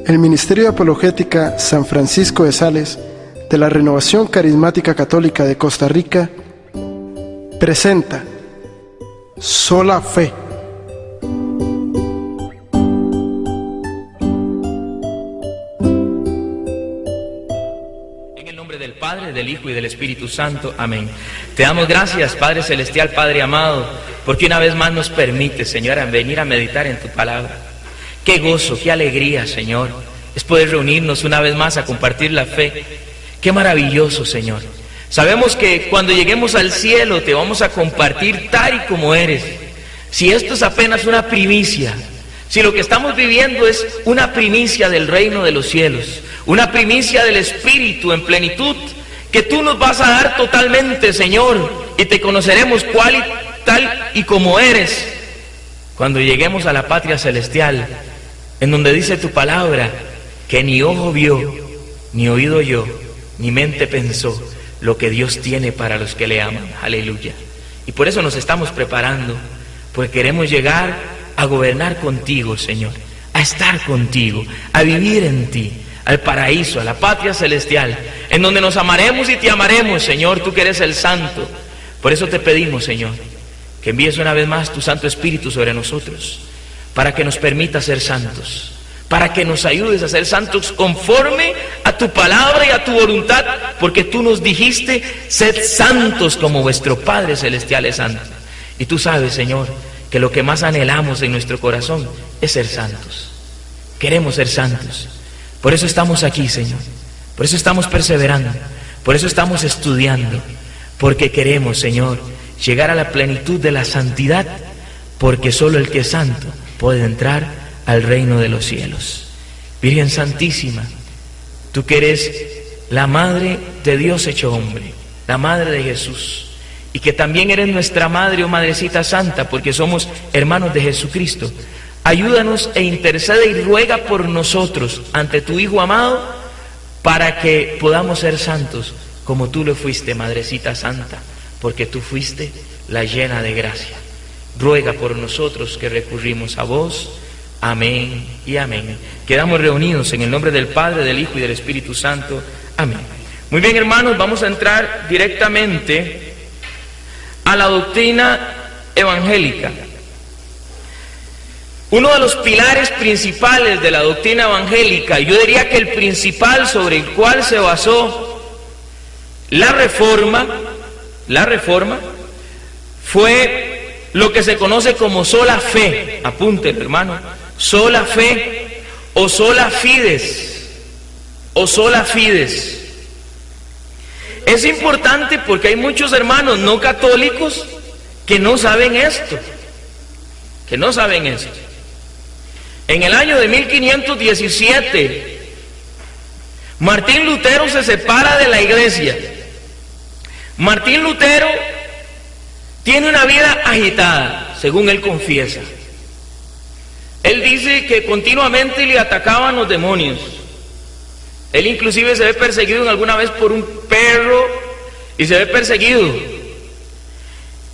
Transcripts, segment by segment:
El Ministerio de Apologética San Francisco de Sales de la Renovación Carismática Católica de Costa Rica presenta Sola Fe. En el nombre del Padre, del Hijo y del Espíritu Santo. Amén. Te damos gracias, Padre Celestial, Padre amado, porque una vez más nos permite, Señor, venir a meditar en tu palabra. Qué gozo, qué alegría, Señor, es poder reunirnos una vez más a compartir la fe. Qué maravilloso, Señor. Sabemos que cuando lleguemos al cielo te vamos a compartir tal y como eres. Si esto es apenas una primicia, si lo que estamos viviendo es una primicia del reino de los cielos, una primicia del Espíritu en plenitud, que tú nos vas a dar totalmente, Señor, y te conoceremos tal y como eres, cuando lleguemos a la patria celestial, en donde dice tu palabra, que ni ojo vio, ni oído oyó, ni mente pensó lo que Dios tiene para los que le aman. Aleluya. Y por eso nos estamos preparando, porque queremos llegar a gobernar contigo, Señor, a estar contigo, a vivir en ti, al paraíso, a la patria celestial, en donde nos amaremos y te amaremos, Señor, tú que eres el Santo. Por eso te pedimos, Señor, que envíes una vez más tu Santo Espíritu sobre nosotros, para que nos permita ser santos, para que nos ayudes a ser santos conforme a tu palabra y a tu voluntad, porque tú nos dijiste, sed santos como vuestro Padre Celestial es santo. Y tú sabes, Señor, que lo que más anhelamos en nuestro corazón es ser santos. Queremos ser santos. Por eso estamos aquí, Señor. Por eso estamos perseverando. Por eso estamos estudiando. Porque queremos, Señor, llegar a la plenitud de la santidad, porque solo el que es santo puede entrar al reino de los cielos. Virgen Santísima, tú que eres la Madre de Dios hecho hombre, la Madre de Jesús, y que también eres nuestra Madre, oh Madrecita Santa, porque somos hermanos de Jesucristo, ayúdanos e intercede y ruega por nosotros ante tu Hijo amado, para que podamos ser santos como tú lo fuiste, Madrecita Santa, porque tú fuiste la llena de gracia. Ruega por nosotros que recurrimos a vos. Amén y amén. Quedamos reunidos en el nombre del Padre, del Hijo y del Espíritu Santo. Amén. Muy bien, hermanos, vamos a entrar directamente a la doctrina evangélica. Uno de los pilares principales de la doctrina evangélica, yo diría que el principal sobre el cual se basó la reforma, fue lo que se conoce como sola fe. Apúntelo, hermano. Sola fe o sola fides, o sola fides. Es importante porque hay muchos hermanos no católicos que no saben esto, En el año de 1517, Martín Lutero se separa de la iglesia. Martín Lutero tiene una vida agitada, según él confiesa. Él dice que continuamente le atacaban los demonios. Él inclusive se ve perseguido alguna vez por un perro y se ve perseguido.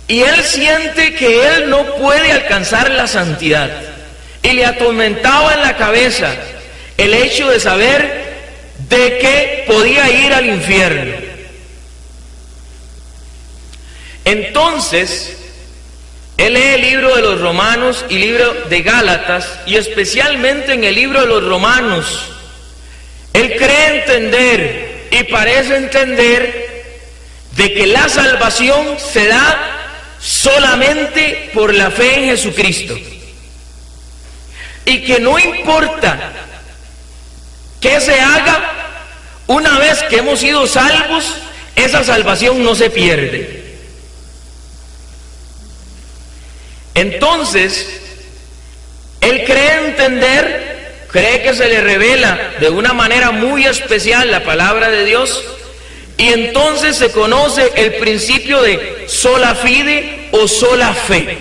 Y él siente que él no puede alcanzar la santidad. Y le atormentaba en la cabeza el hecho de saber de que podía ir al infierno. Entonces, él lee el libro de los Romanos y libro de Gálatas, y especialmente en el libro de los Romanos, él cree entender y parece entender de que la salvación se da solamente por la fe en Jesucristo, y que no importa que se haga, una vez que hemos sido salvos, esa salvación no se pierde. Entonces, él cree que se le revela de una manera muy especial la palabra de Dios, y entonces se conoce el principio de sola fide o sola fe,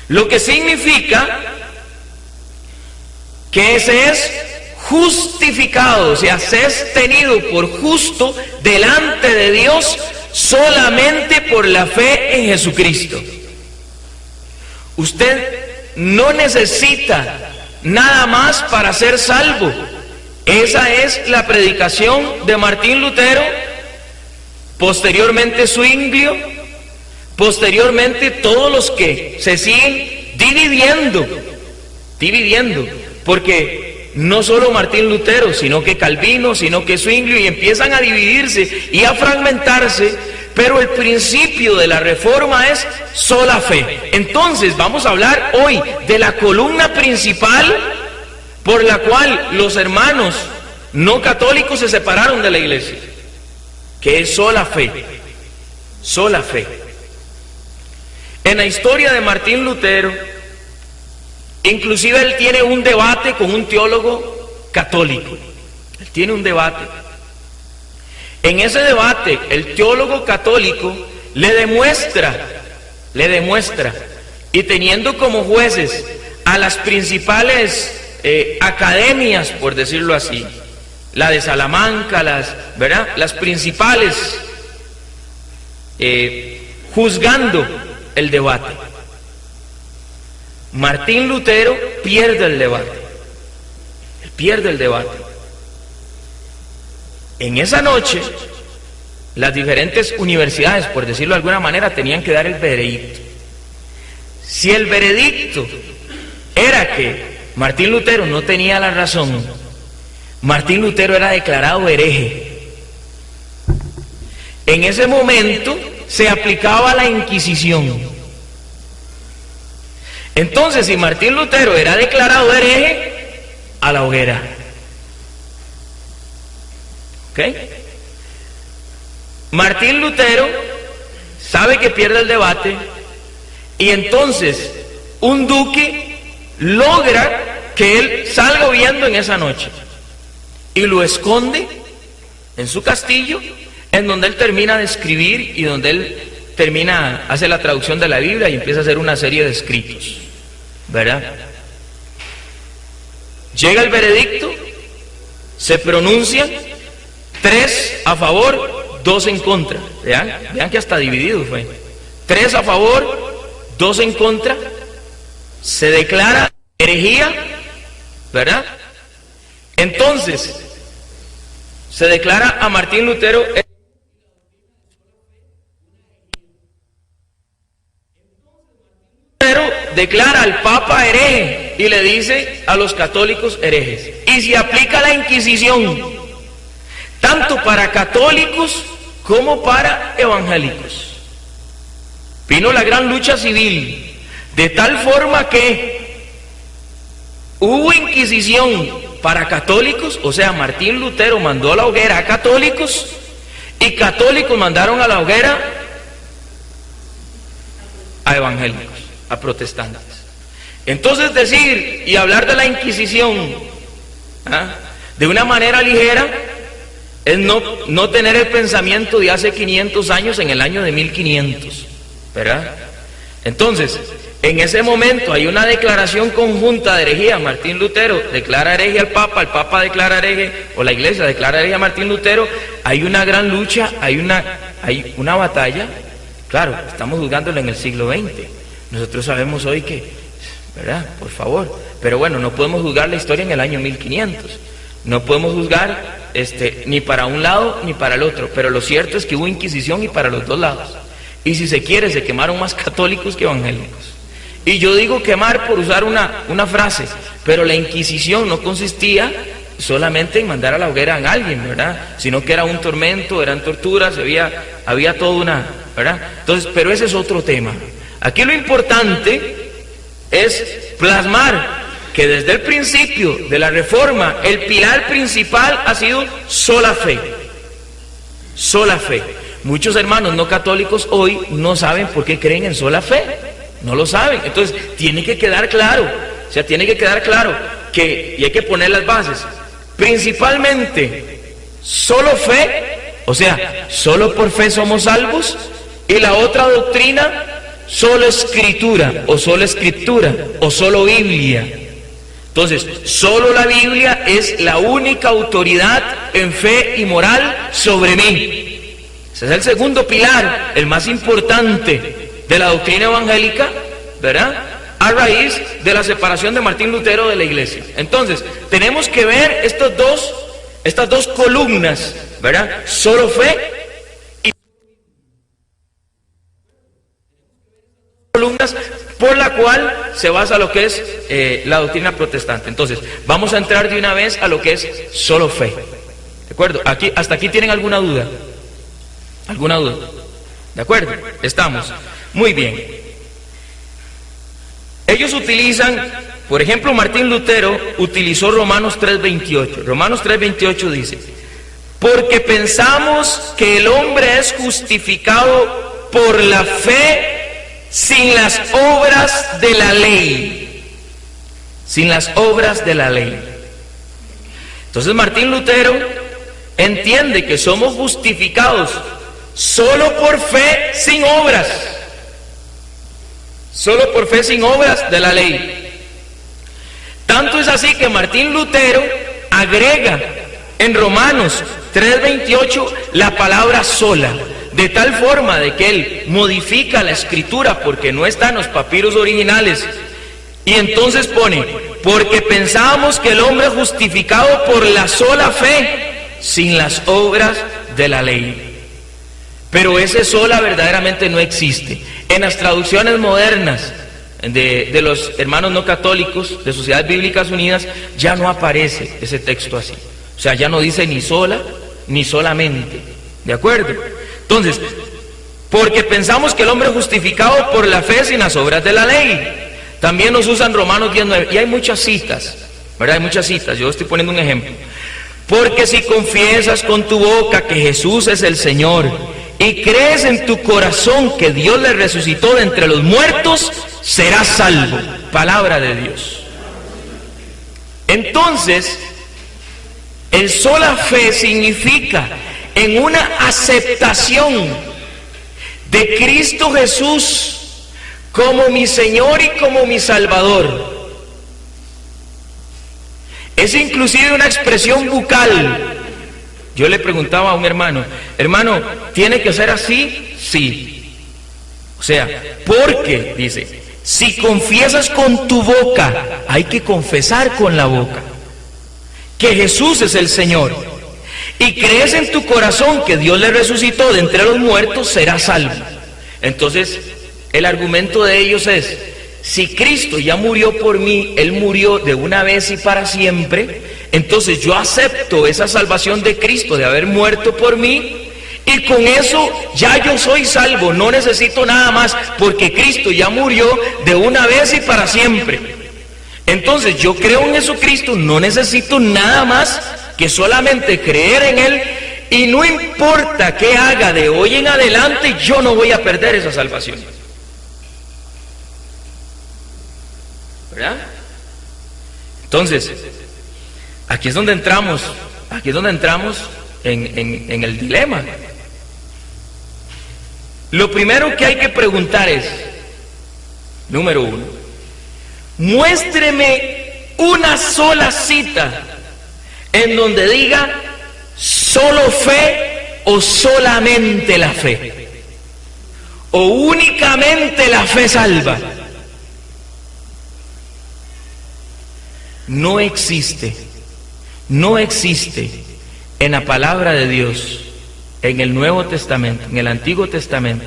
lo que significa que se es justificado, o sea, se es tenido por justo delante de Dios solamente por la fe en Jesucristo. Usted no necesita nada más para ser salvo. Esa es la predicación de Martín Lutero, posteriormente Zwinglio, posteriormente todos los que se siguen dividiendo, porque no solo Martín Lutero, sino que Calvino, sino que Zwinglio, y empiezan a dividirse y a fragmentarse, pero el principio de la reforma es sola fe. Entonces vamos a hablar hoy de la columna principal por la cual los hermanos no católicos se separaron de la iglesia, que es sola fe, sola fe. En la historia de Martín Lutero, inclusive él tiene un debate con un teólogo católico. Él tiene un debate. En ese debate, el teólogo católico le demuestra, y teniendo como jueces a las principales academias, por decirlo así, la de Salamanca, las principales, juzgando el debate. Martín Lutero pierde el debate. Él pierde el debate. En esa noche, las diferentes universidades, por decirlo de alguna manera, tenían que dar el veredicto. Si el veredicto era que Martín Lutero no tenía la razón, Martín Lutero era declarado hereje. En ese momento se aplicaba la Inquisición. Entonces, si Martín Lutero era declarado hereje, a la hoguera. ¿Ok? Martín Lutero sabe que pierde el debate y entonces un duque logra que él salga huyendo en esa noche y lo esconde en su castillo, en donde él termina de escribir y donde él hace la traducción de la Biblia y empieza a hacer una serie de escritos, ¿verdad? Llega el veredicto, se pronuncian 3 a favor, 2 en contra. Vean que hasta dividido fue. 3 a favor, 2 en contra. Se declara herejía, ¿verdad? Entonces, se declara a Martín Lutero declara al Papa hereje y le dice a los católicos herejes. Y se aplica la Inquisición, tanto para católicos como para evangélicos. Vino la gran lucha civil, de tal forma que hubo Inquisición para católicos, o sea, Martín Lutero mandó a la hoguera a católicos y católicos mandaron a la hoguera a evangélicos, a protestantes. Entonces decir y hablar de la Inquisición de una manera ligera es no tener el pensamiento de hace 500 años en el año de 1500, ¿verdad? Entonces, en ese momento hay una declaración conjunta de herejía. Martín Lutero declara hereje al Papa declara hereje, o la Iglesia declara hereje a Martín Lutero. Hay una gran lucha, hay una batalla. Claro, estamos juzgándolo en el siglo XX. Nosotros sabemos hoy que, ¿verdad? Por favor. Pero bueno, no podemos juzgar la historia en el año 1500. No podemos juzgar ni para un lado ni para el otro. Pero lo cierto es que hubo Inquisición y para los dos lados. Y si se quiere, se quemaron más católicos que evangélicos. Y yo digo quemar por usar una frase, pero la Inquisición no consistía solamente en mandar a la hoguera a alguien, ¿verdad? Sino que era un tormento, eran torturas, había toda una, ¿verdad? Entonces, pero ese es otro tema. Aquí lo importante es plasmar que desde el principio de la reforma, el pilar principal ha sido sola fe. Sola fe. Muchos hermanos no católicos hoy no saben por qué creen en sola fe. No lo saben. Entonces, tiene que quedar claro. O sea, tiene que quedar claro que, y hay que poner las bases. Principalmente, solo fe, o sea, solo por fe somos salvos. Y la otra doctrina, solo escritura, o solo Biblia. Entonces, solo la Biblia es la única autoridad en fe y moral sobre mí. Ese es el segundo pilar, el más importante de la doctrina evangélica, ¿verdad? a raíz de la separación de Martín Lutero de la iglesia. Entonces, tenemos que ver estas dos columnas, ¿verdad? Solo fe y columnas por la cual se basa lo que es la doctrina protestante. Entonces, vamos a entrar de una vez a lo que es solo fe. ¿De acuerdo? ¿Hasta aquí tienen alguna duda? ¿Alguna duda? ¿De acuerdo? Estamos. Muy bien. Ellos utilizan, por ejemplo, Martín Lutero utilizó Romanos 3:28. Romanos 3:28 dice: porque pensamos que el hombre es justificado por la fe sin las obras de la ley. Sin las obras de la ley. Entonces Martín Lutero entiende que somos justificados solo por fe sin obras. Solo por fe sin obras de la ley. Tanto es así que Martín Lutero agrega en Romanos 3:28 la palabra sola, de tal forma de que él modifica la escritura porque no está en los papiros originales, y entonces pone: porque pensábamos que el hombre es justificado por la sola fe sin las obras de la ley. Pero ese sola verdaderamente no existe. En las traducciones modernas de los hermanos no católicos de Sociedades Bíblicas Unidas ya no aparece ese texto así. O sea, ya no dice ni sola ni solamente. ¿De acuerdo? Entonces, porque pensamos que el hombre es justificado por la fe sin las obras de la ley. También nos usan Romanos 10:9. Y hay muchas citas, ¿verdad? Hay muchas citas. Yo estoy poniendo un ejemplo. Porque si confiesas con tu boca que Jesús es el Señor y crees en tu corazón que Dios le resucitó de entre los muertos, serás salvo. Palabra de Dios. Entonces, el sola fe significa en una aceptación de Cristo Jesús como mi Señor y como mi Salvador. Es inclusive una expresión bucal. Yo le preguntaba a un hermano: hermano, ¿tiene que ser así? Sí. O sea, porque, dice, si confiesas con tu boca, hay que confesar con la boca que Jesús es el Señor, y crees en tu corazón que Dios le resucitó de entre los muertos, serás salvo. Entonces, el argumento de ellos es: si Cristo ya murió por mí, Él murió de una vez y para siempre, entonces yo acepto esa salvación de Cristo de haber muerto por mí, y con eso ya yo soy salvo, no necesito nada más, porque Cristo ya murió de una vez y para siempre. Entonces yo creo en Jesucristo, no necesito nada más que solamente creer en Él, y no importa qué haga de hoy en adelante, yo no voy a perder esa salvación. ¿Verdad? Entonces, aquí es donde entramos en el dilema. Lo primero que hay que preguntar es, número uno, muéstreme una sola cita en donde diga solo fe o solamente la fe, o únicamente la fe salva. No existe en la palabra de Dios, en el Nuevo Testamento, en el Antiguo Testamento,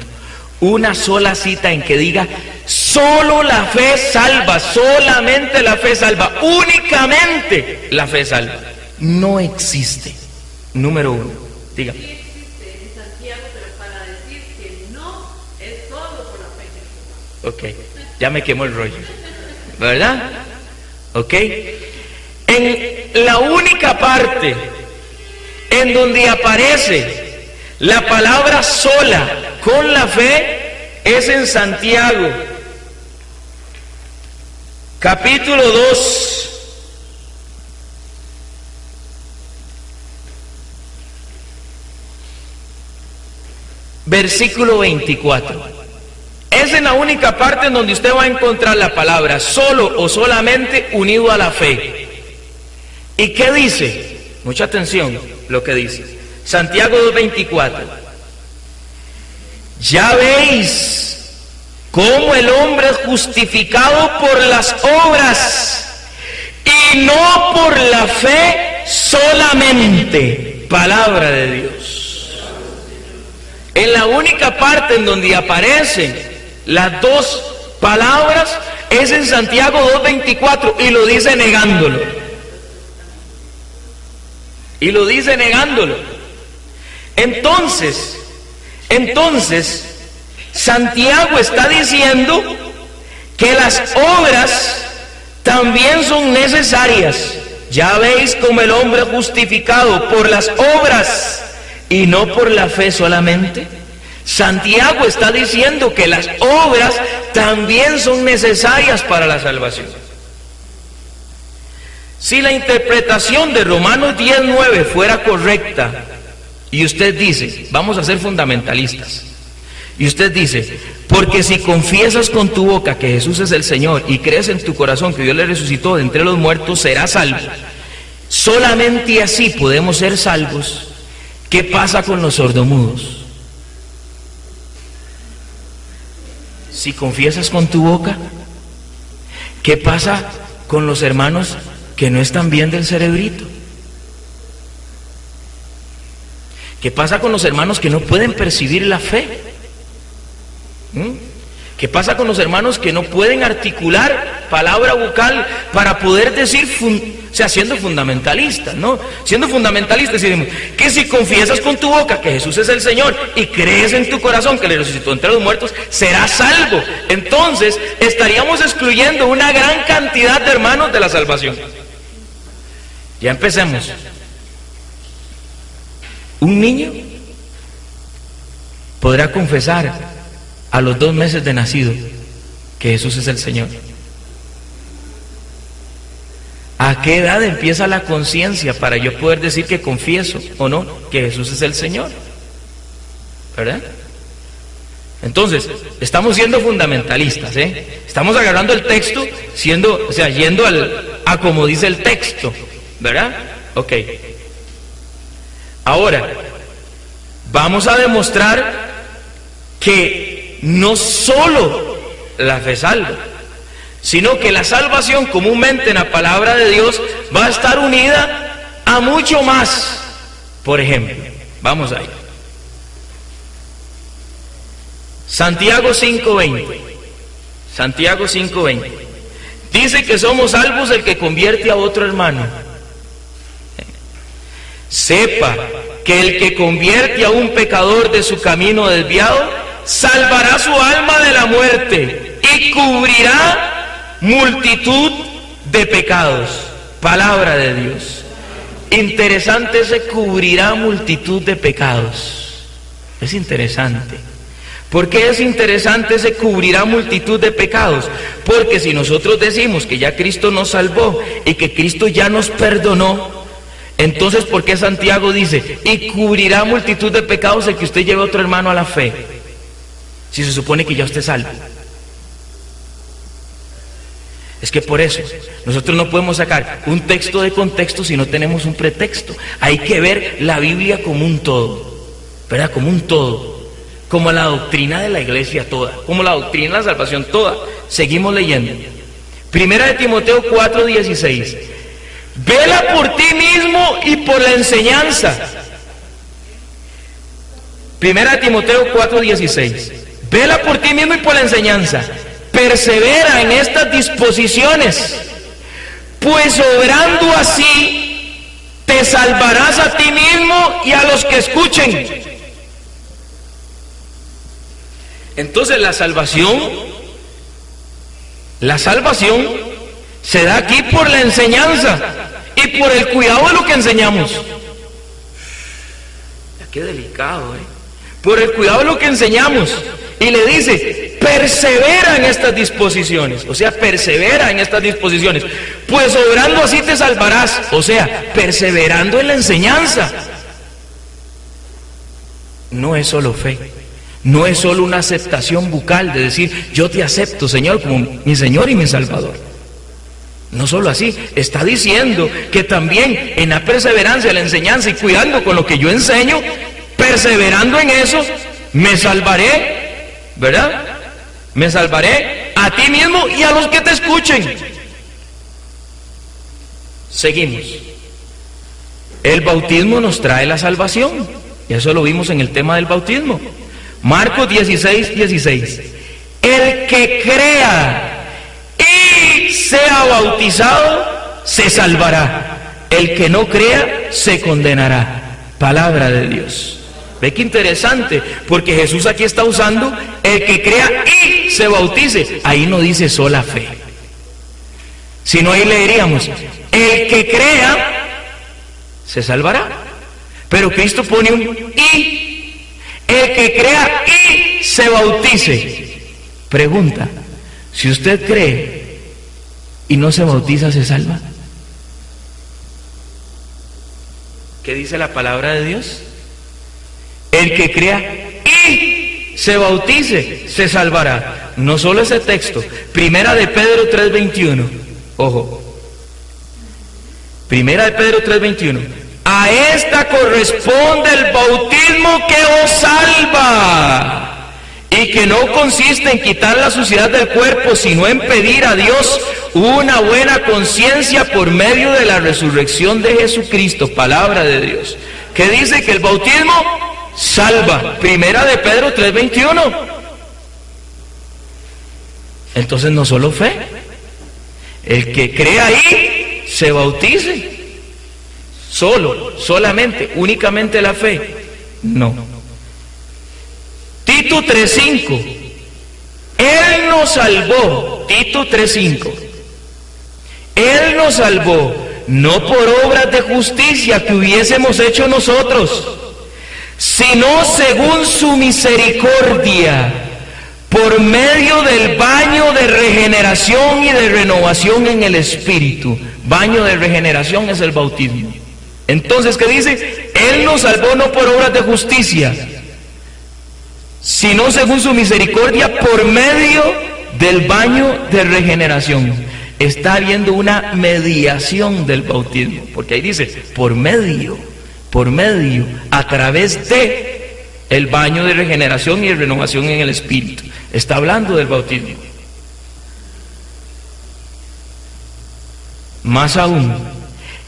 una sola cita en que diga solo la fe salva, solamente la fe salva, únicamente la fe salva. No existe. Número uno, diga. Sí existe en Santiago, pero para decir que no es solo por la fe. Ok, ya me quemó el rollo, ¿verdad? Ok. En la única parte en donde aparece la palabra sola con la fe es en Santiago, capítulo 2, versículo 24. Es en la única parte en donde usted va a encontrar la palabra solo o solamente unido a la fe. ¿Y qué dice? Mucha atención lo que dice. Santiago 2:24. Ya veis como el hombre es justificado por las obras y no por la fe solamente. Palabra de Dios. En la única parte en donde aparecen las dos palabras es en Santiago 2:24 y lo dice negándolo. Y lo dice negándolo. Entonces, Santiago está diciendo que las obras también son necesarias. Ya veis como el hombre justificado por las obras y no por la fe solamente. Santiago está diciendo que las obras también son necesarias para la salvación. Si la interpretación de Romanos 10:9 fuera correcta, y usted dice, vamos a ser fundamentalistas, y usted dice, porque si confiesas con tu boca que Jesús es el Señor y crees en tu corazón que Dios le resucitó de entre los muertos, serás salvo. Solamente así podemos ser salvos. ¿Qué pasa con los sordomudos? Si confiesas con tu boca, ¿qué pasa con los hermanos que no están bien del cerebrito? ¿Qué pasa con los hermanos que no pueden percibir la fe? ¿Qué pasa con los hermanos que no pueden articular palabra vocal para poder decir, siendo fundamentalistas, ¿no? Siendo fundamentalistas decimos que si confiesas con tu boca que Jesús es el Señor y crees en tu corazón que le resucitó entre los muertos, serás salvo. Entonces estaríamos excluyendo una gran cantidad de hermanos de la salvación. Ya empecemos. Un niño podrá confesar a los 2 meses de nacido que Jesús es el Señor. ¿A qué edad empieza la conciencia para yo poder decir que confieso o no que Jesús es el Señor? ¿Verdad? Entonces, estamos siendo fundamentalistas, Estamos agarrando el texto, yendo a como dice el texto, ¿verdad? Ok. Ahora, vamos a demostrar que no solo la fe salva, sino que la salvación comúnmente en la palabra de Dios va a estar unida a mucho más. Por ejemplo, vamos ahí. Santiago 5:20. Santiago 5:20. Dice que somos salvos el que convierte a otro hermano. Sepa que el que convierte a un pecador de su camino desviado salvará su alma de la muerte y cubrirá multitud de pecados. Palabra de Dios. Interesante ese cubrirá multitud de pecados. Es interesante. ¿Por qué es interesante ese cubrirá multitud de pecados? Porque si nosotros decimos que ya Cristo nos salvó y que Cristo ya nos perdonó, entonces ¿por qué Santiago dice y cubrirá multitud de pecados el que usted lleve a otro hermano a la fe? Si se supone que ya usted es salvo. Es que por eso nosotros no podemos sacar un texto de contexto si no tenemos un pretexto. Hay que ver la Biblia como un todo, ¿verdad? Como un todo, como la doctrina de la iglesia toda, como la doctrina de la salvación toda. Seguimos leyendo. Primera de Timoteo 4:16. Vela por ti mismo y por la enseñanza. Primera de Timoteo 4:16. Vela por ti mismo y por la enseñanza. Persevera en estas disposiciones, pues obrando así te salvarás a ti mismo y a los que escuchen. Entonces la salvación se da aquí por la enseñanza y por el cuidado de lo que enseñamos. Qué delicado, Por el cuidado de lo que enseñamos. Y le dice, persevera en estas disposiciones. O sea, persevera en estas disposiciones. Pues obrando así te salvarás. O sea, perseverando en la enseñanza. No es solo fe. No es solo una aceptación bucal de decir, yo te acepto, Señor, como mi Señor y mi Salvador. No solo así, está diciendo que también en la perseverancia, la enseñanza y cuidando con lo que yo enseño, perseverando en eso, me salvaré, ¿verdad? Me salvaré a ti mismo y a los que te escuchen. Seguimos. El bautismo nos trae la salvación. Y eso lo vimos en el tema del bautismo. Marcos 16:16. El que crea y sea bautizado se salvará. El que no crea se condenará. Palabra de Dios. Ve qué interesante, porque Jesús aquí está usando el que crea y se bautice. Ahí no dice sola fe. Si no, ahí leeríamos, el que crea se salvará. Pero Cristo pone un y. El que crea y se bautice. Pregunta, si usted cree y no se bautiza, ¿se salva? ¿Qué dice la palabra de Dios? El que crea y se bautice, se salvará. No solo ese texto, Primera de Pedro 3:21. Ojo. Primera de Pedro 3:21. A esta corresponde el bautismo que os salva, y que no consiste en quitar la suciedad del cuerpo, sino en pedir a Dios una buena conciencia por medio de la resurrección de Jesucristo. Palabra de Dios, que dice que el bautismo salva. Primera de Pedro 3:21. Entonces no solo fe. El que crea ahí se bautice. Solamente, únicamente la fe. No. Tito 3:5. Él nos salvó. Tito 3:5. Él nos salvó, no por obras de justicia que hubiésemos hecho nosotros, sino según su misericordia, por medio del baño de regeneración y de renovación en el Espíritu. Baño de regeneración es el bautismo. Entonces, ¿qué dice? Él nos salvó no por obras de justicia, sino según su misericordia, por medio del baño de regeneración. Está habiendo una mediación del bautismo, porque ahí dice, por medio, a través de el baño de regeneración y de renovación en el Espíritu. Está hablando del bautismo. Más aún,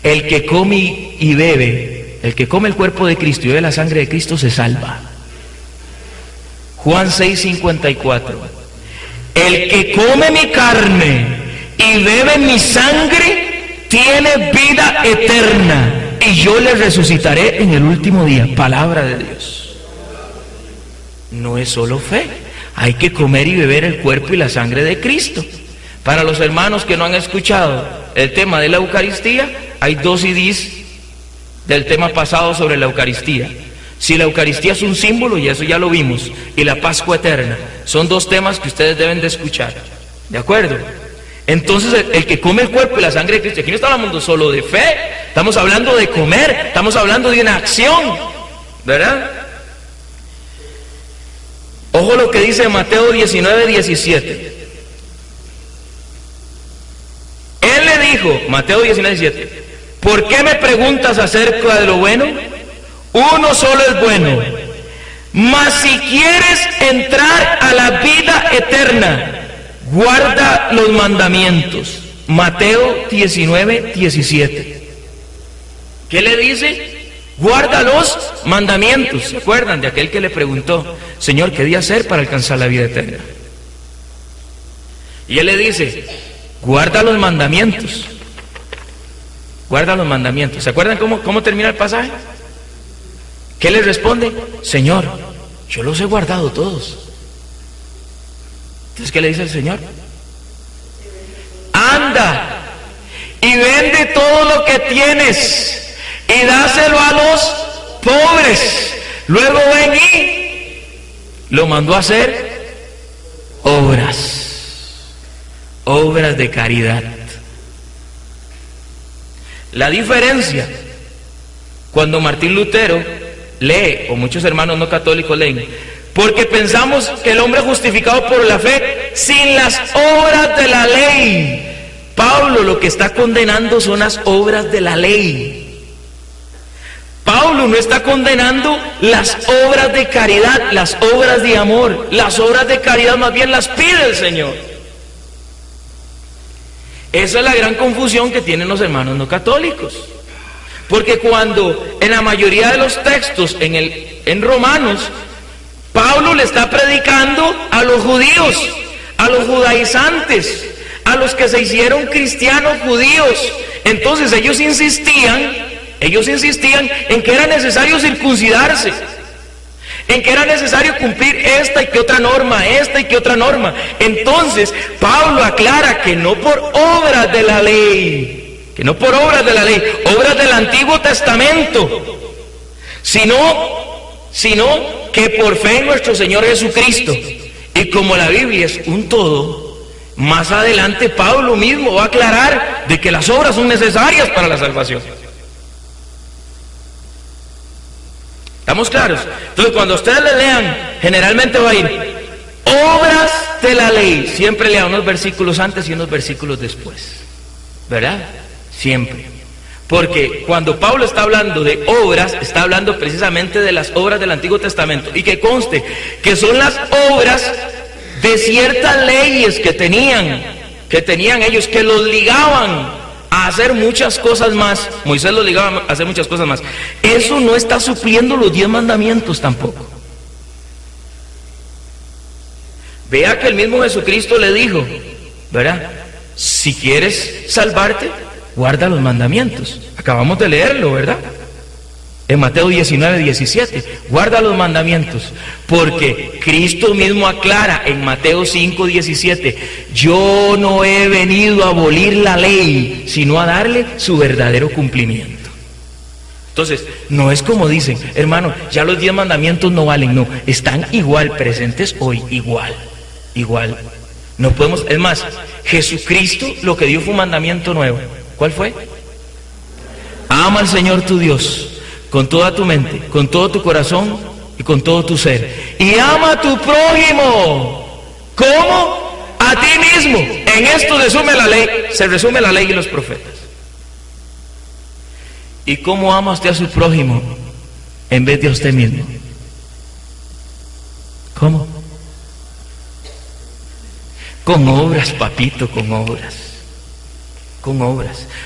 el que come y bebe, el que come el cuerpo de Cristo y bebe la sangre de Cristo se salva. Juan 6:54. El que come mi carne y bebe mi sangre tiene vida eterna, y yo le resucitaré en el último día. Palabra de Dios. No es solo fe, hay que comer y beber el cuerpo y la sangre de Cristo. Para los hermanos que no han escuchado el tema de la Eucaristía, hay 2 CDs del tema pasado sobre la Eucaristía. Si la Eucaristía es un símbolo, y eso ya lo vimos, y la Pascua eterna, son 2 temas que ustedes deben de escuchar. ¿De acuerdo? Entonces, el que come el cuerpo y la sangre de Cristo, aquí no estamos hablando solo de fe, estamos hablando de comer, estamos hablando de una acción, ¿verdad? Ojo lo que dice Mateo 19:17. Él le dijo, Mateo 19:17, ¿por qué me preguntas acerca de lo bueno? Uno solo es bueno, mas si quieres entrar a la vida eterna, guarda los mandamientos. Mateo 19:17. ¿Qué le dice? Guarda los mandamientos. ¿Se acuerdan de aquel que le preguntó, Señor, qué día hacer para alcanzar la vida eterna? Y él le dice, guarda los mandamientos. Guarda los mandamientos. ¿Se acuerdan cómo termina el pasaje? ¿Qué le responde? Señor, yo los he guardado todos. Entonces, ¿qué le dice el Señor? Anda y vende todo lo que tienes y dáselo a los pobres. Luego ven y lo mandó a hacer obras de caridad. La diferencia, cuando Martín Lutero lee, o muchos hermanos no católicos leen, porque pensamos que el hombre es justificado por la fe sin las obras de la ley. Pablo lo que está condenando son las obras de la ley. Pablo no está condenando las obras de caridad, las obras de amor. Las obras de caridad más bien las pide el Señor. Esa es la gran confusión que tienen los hermanos no católicos. Porque cuando en la mayoría de los textos en Romanos, Pablo le está predicando a los judíos, a los judaizantes, a los que se hicieron cristianos judíos. Entonces ellos insistían en que era necesario circuncidarse, en que era necesario cumplir esta y que otra norma, esta y que otra norma. Entonces Pablo aclara que no por obras de la ley, obras del Antiguo Testamento, sino que por fe en nuestro Señor Jesucristo. Y como la Biblia es un todo, más adelante Pablo mismo va a aclarar de que las obras son necesarias para la salvación. ¿Estamos claros? Entonces cuando ustedes le lean, generalmente va a ir obras de la ley. Siempre lea unos versículos antes y unos versículos después, ¿verdad? Siempre. Porque cuando Pablo está hablando de obras, está hablando precisamente de las obras del Antiguo Testamento. Y que conste que son las obras de ciertas leyes que tenían ellos, que los ligaban a hacer muchas cosas más. Moisés los ligaba a hacer muchas cosas más. Eso no está supliendo los 10 mandamientos tampoco. Vea que el mismo Jesucristo le dijo, ¿verdad? Si quieres salvarte, guarda los mandamientos. Acabamos de leerlo, ¿verdad? En Mateo 19:17, guarda los mandamientos, porque Cristo mismo aclara en Mateo 5:17, yo no he venido a abolir la ley, sino a darle su verdadero cumplimiento. Entonces, no es como dicen, hermano, ya los 10 mandamientos no valen, no, están igual presentes hoy, igual. No podemos, es más, Jesucristo lo que dio fue un mandamiento nuevo. ¿Cuál fue? Ama al Señor tu Dios con toda tu mente, con todo tu corazón y con todo tu ser. Y ama a tu prójimo como a ti mismo. En esto se resume la ley y los profetas. ¿Y cómo ama usted a su prójimo en vez de a usted mismo? ¿Cómo? Con obras, papito, con obras.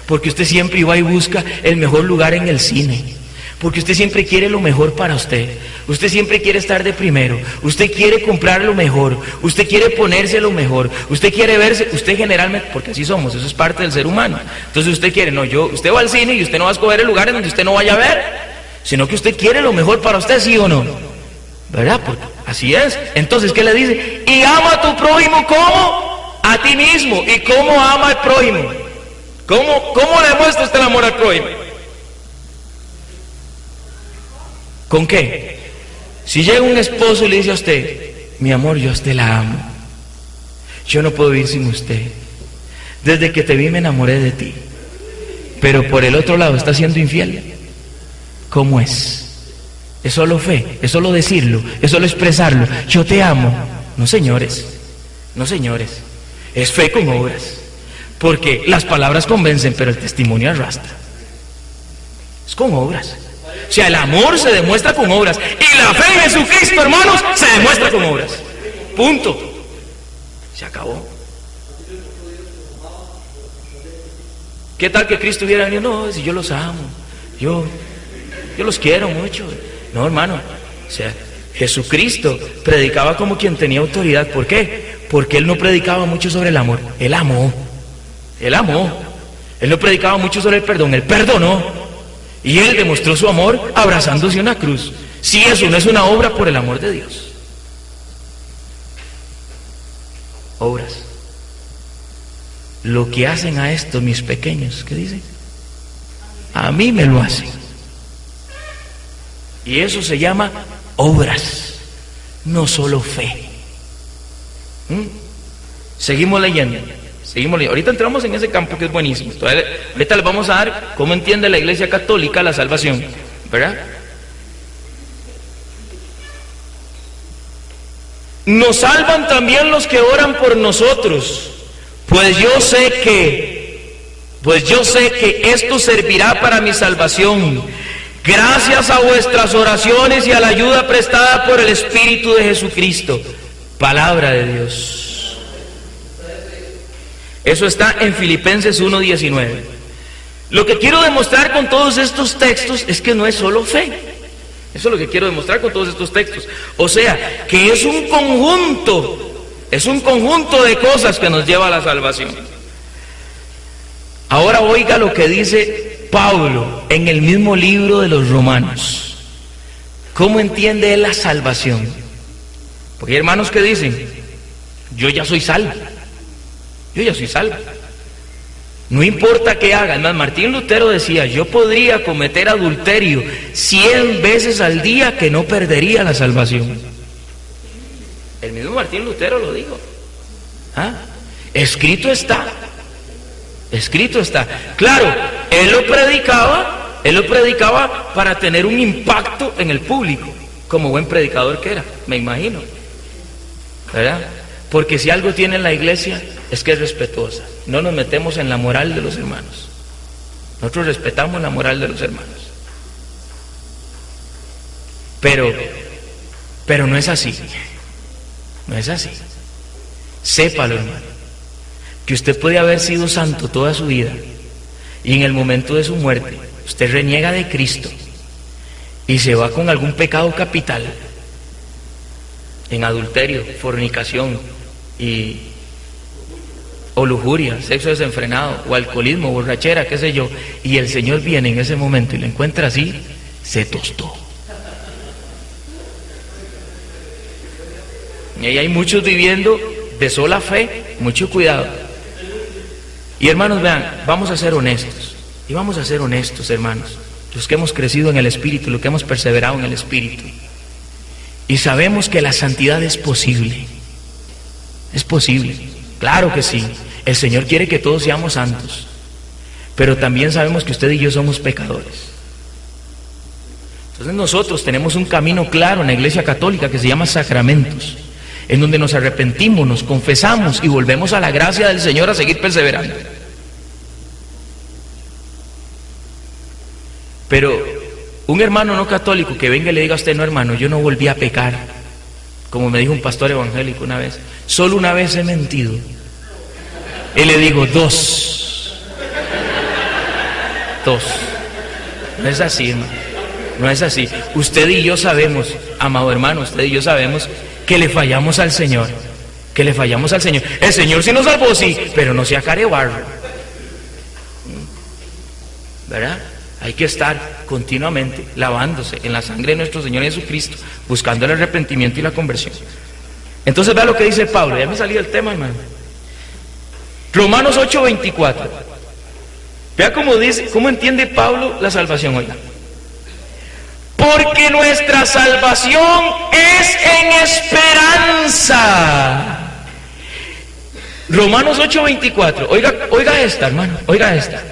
Porque usted siempre va y busca el mejor lugar en el cine. Porque usted siempre quiere lo mejor para usted. Usted siempre quiere estar de primero. Usted quiere comprar lo mejor. Usted quiere ponerse lo mejor. Usted quiere verse. Usted generalmente, porque así somos, eso es parte del ser humano. Entonces usted quiere, usted va al cine y usted no va a escoger el lugar en donde usted no vaya a ver, sino que usted quiere lo mejor para usted, ¿sí o no? ¿Verdad? Porque así es. Entonces, ¿qué le dice? Y ama a tu prójimo como a ti mismo. ¿Y cómo ama al prójimo? ¿Cómo le demuestra usted el amor al prójimo? ¿Con qué? Si llega un esposo y le dice a usted, mi amor, yo a usted la amo, yo no puedo vivir sin usted, desde que te vi me enamoré de ti, pero por el otro lado está siendo infiel, ¿cómo es? ¿Es solo fe? ¿Es solo decirlo? ¿Es solo expresarlo? Yo te amo. No, señores, es fe con obras, porque las palabras convencen, pero el testimonio arrastra. Es con obras. O sea, el amor se demuestra con obras. Y la fe en Jesucristo, hermanos, se demuestra con obras. Punto. Se acabó. ¿Qué tal que Cristo hubiera venido? No, si yo los amo, yo los quiero mucho. No, hermano. O sea, Jesucristo predicaba como quien tenía autoridad. ¿Por qué? Porque Él no predicaba mucho sobre el amor. Él amó. Él no predicaba mucho sobre el perdón. Él perdonó. Y Él demostró su amor abrazándose una cruz. Si eso no es una obra por el amor de Dios. Obras. Lo que hacen a estos mis pequeños, ¿qué dicen? A mí me lo hacen. Y eso se llama obras, no solo fe. Seguimos leyendo. Ahorita entramos en ese campo que es buenísimo. Ahorita les vamos a dar cómo entiende la Iglesia Católica la salvación, ¿verdad? Nos salvan también los que oran por nosotros, pues yo sé que esto servirá para mi salvación. gracias a vuestras oraciones y a la ayuda prestada por el Espíritu de Jesucristo. Palabra de Dios. Eso está en Filipenses 1:19. Lo que quiero demostrar con todos estos textos es que no es solo fe. Eso es lo que quiero demostrar con todos estos textos. O sea, que es un conjunto de cosas que nos lleva a la salvación. Ahora oiga lo que dice Pablo en el mismo libro de los Romanos. ¿Cómo entiende él la salvación? Porque hay hermanos que dicen, yo ya soy salvo. Yo ya soy salvo. No importa qué haga. Además, Martín Lutero decía, yo podría cometer adulterio 100 veces al día que no perdería la salvación. El mismo Martín Lutero lo dijo. ¿Ah? Escrito está. Escrito está. Claro, él lo predicaba para tener un impacto en el público, como buen predicador que era, me imagino. ¿Verdad? Porque si algo tiene la iglesia es que es respetuosa. No nos metemos en la moral de los hermanos. Nosotros respetamos la moral de los hermanos. Pero no es así. No es así. Sépalo, hermano, que usted puede haber sido santo toda su vida y en el momento de su muerte usted reniega de Cristo y se va con algún pecado capital, en adulterio, fornicación o lujuria, sexo desenfrenado, o alcoholismo, borrachera, qué sé yo, y el Señor viene en ese momento y lo encuentra así, se tostó. Y ahí hay muchos viviendo de sola fe, mucho cuidado. Y hermanos, vean, vamos a ser honestos, y vamos a ser honestos, hermanos, los que hemos crecido en el Espíritu, los que hemos perseverado en el Espíritu, y sabemos que la santidad es posible. Es posible, claro que sí. El Señor quiere que todos seamos santos, pero también sabemos que usted y yo somos pecadores. Entonces nosotros tenemos un camino claro en la Iglesia Católica que se llama sacramentos, en donde nos arrepentimos, nos confesamos y volvemos a la gracia del Señor a seguir perseverando. Pero un hermano no católico que venga y le diga a usted, no hermano, yo no volví a pecar, como me dijo un pastor evangélico una vez, solo una vez he mentido. Y le digo, dos. No es así, hermano. No es así. Usted y yo sabemos, amado hermano, usted y yo sabemos que le fallamos al Señor. Que le fallamos al Señor. El Señor sí nos salvó, sí, pero no sea carebarro. ¿Verdad? Hay que estar continuamente lavándose en la sangre de nuestro Señor Jesucristo, buscando el arrepentimiento y la conversión. Entonces vea lo que dice Pablo. Ya me salí del tema, hermano. Romanos 8:24. Vea cómo dice, cómo entiende Pablo la salvación. Oiga. Porque nuestra salvación es en esperanza. Romanos 8:24. Oiga esta, hermano, oiga esta.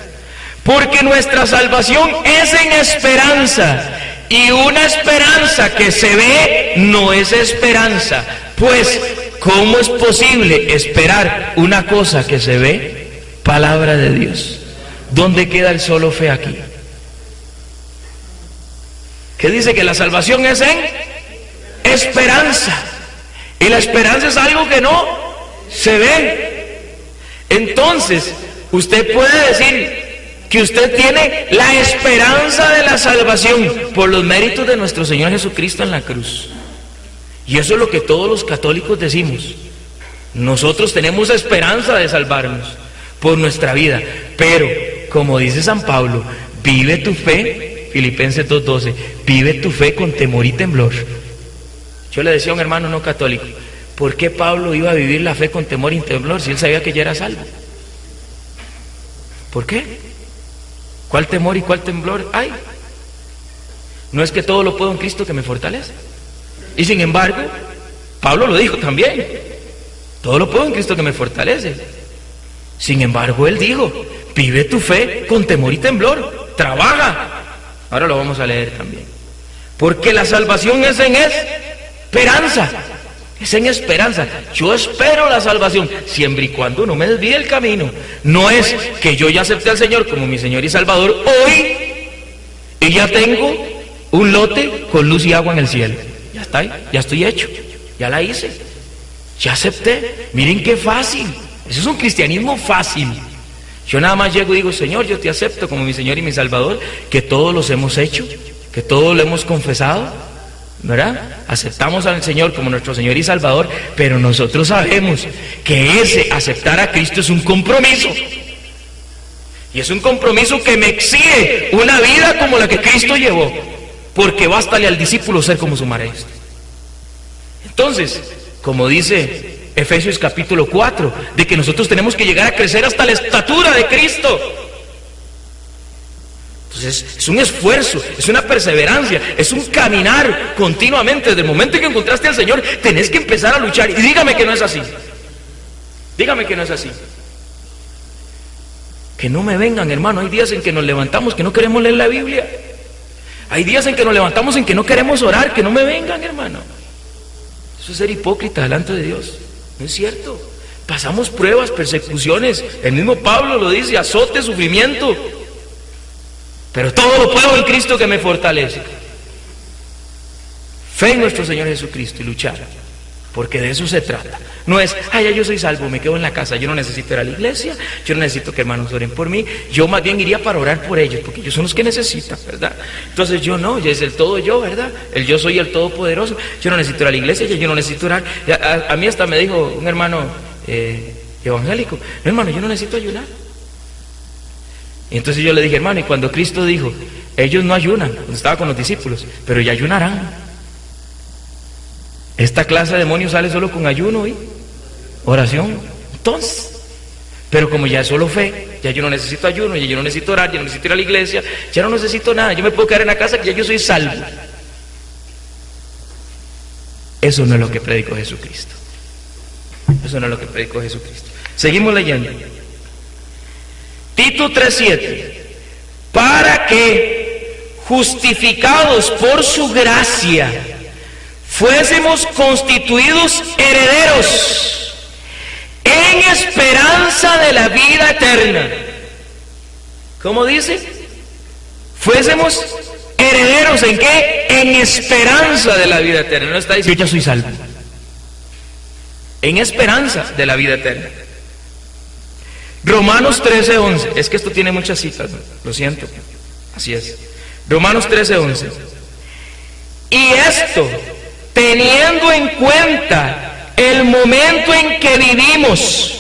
Porque nuestra salvación es en esperanza, y una esperanza que se ve no es esperanza. Pues, ¿cómo es posible esperar una cosa que se ve? Palabra de Dios. ¿Dónde queda el solo fe aquí? Que dice que la salvación es en esperanza, y la esperanza es algo que no se ve. Entonces, usted puede decir que usted tiene la esperanza de la salvación por los méritos de nuestro Señor Jesucristo en la cruz. Y eso es lo que todos los católicos decimos. Nosotros tenemos esperanza de salvarnos por nuestra vida, pero como dice San Pablo, vive tu fe, Filipenses 2:12, vive tu fe con temor y temblor. Yo le decía a un hermano no católico, ¿por qué Pablo iba a vivir la fe con temor y temblor si él sabía que ya era salvo? ¿Por qué? ¿Cuál temor y cuál temblor hay? ¿No es que todo lo puedo en Cristo que me fortalece? Y sin embargo, Pablo lo dijo también, todo lo puedo en Cristo que me fortalece. Sin embargo, él dijo, vive tu fe con temor y temblor, trabaja. Ahora lo vamos a leer también. Porque la salvación es en esperanza. Es en esperanza. Yo espero la salvación siempre y cuando no me desvíe el camino. No es que yo ya acepté al Señor como mi Señor y Salvador hoy y ya tengo un lote con luz y agua en el cielo. Ya está ahí, ya estoy hecho, ya la hice, ya acepté. Miren qué fácil. Eso es un cristianismo fácil. Yo nada más llego y digo: Señor, yo te acepto como mi Señor y mi Salvador, que todos los hemos hecho, que todos lo hemos confesado, ¿verdad? Aceptamos al Señor como nuestro Señor y Salvador, pero nosotros sabemos que ese aceptar a Cristo es un compromiso. Y es un compromiso que me exige una vida como la que Cristo llevó, porque bástale al discípulo ser como su maestro. Entonces, como dice Efesios capítulo 4, de que nosotros tenemos que llegar a crecer hasta la estatura de Cristo. Entonces es un esfuerzo, es una perseverancia, es un caminar continuamente. Desde el momento en que encontraste al Señor, tenés que empezar a luchar. Y dígame que no es así. Dígame que no es así. Que no me vengan, hermano. Hay días en que nos levantamos que no queremos leer la Biblia. Hay días en que nos levantamos en que no queremos orar. Que no me vengan, hermano. Eso es ser hipócrita delante de Dios. No es cierto. Pasamos pruebas, persecuciones. El mismo Pablo lo dice: azote, sufrimiento. Pero todo lo puedo en Cristo que me fortalece. Fe en nuestro Señor Jesucristo y luchar. Porque de eso se trata. No es: ay, ya yo soy salvo, me quedo en la casa, yo no necesito ir a la iglesia, yo no necesito que hermanos oren por mí, yo más bien iría para orar por ellos, porque ellos son los que necesitan, ¿verdad? Entonces yo no, ya es el todo yo, ¿verdad? El yo soy el todopoderoso, yo no necesito ir a la iglesia, yo no necesito orar. A mí hasta me dijo un hermano evangélico: no, hermano, yo no necesito ayunar. Y entonces yo le dije: hermano, y cuando Cristo dijo, ellos no ayunan, cuando estaba con los discípulos, pero ya ayunarán. Esta clase de demonios sale solo con ayuno y oración. Entonces, pero como ya es solo fe, ya yo no necesito ayuno, ya yo no necesito orar, ya no necesito ir a la iglesia, ya no necesito nada, yo me puedo quedar en la casa que ya yo soy salvo. Eso no es lo que predicó Jesucristo. Eso no es lo que predicó Jesucristo. Seguimos leyendo. Tito 3:7. Para que, justificados por su gracia, fuésemos constituidos herederos en esperanza de la vida eterna. ¿Cómo dice? Fuésemos herederos ¿en qué? En esperanza de la vida eterna. No está diciendo: yo ya soy salvo. En esperanza de la vida eterna. Romanos 13:11. Es que esto tiene muchas citas, ¿no? Lo siento. Así es. Romanos 13:11. Y esto, teniendo en cuenta el momento en que vivimos,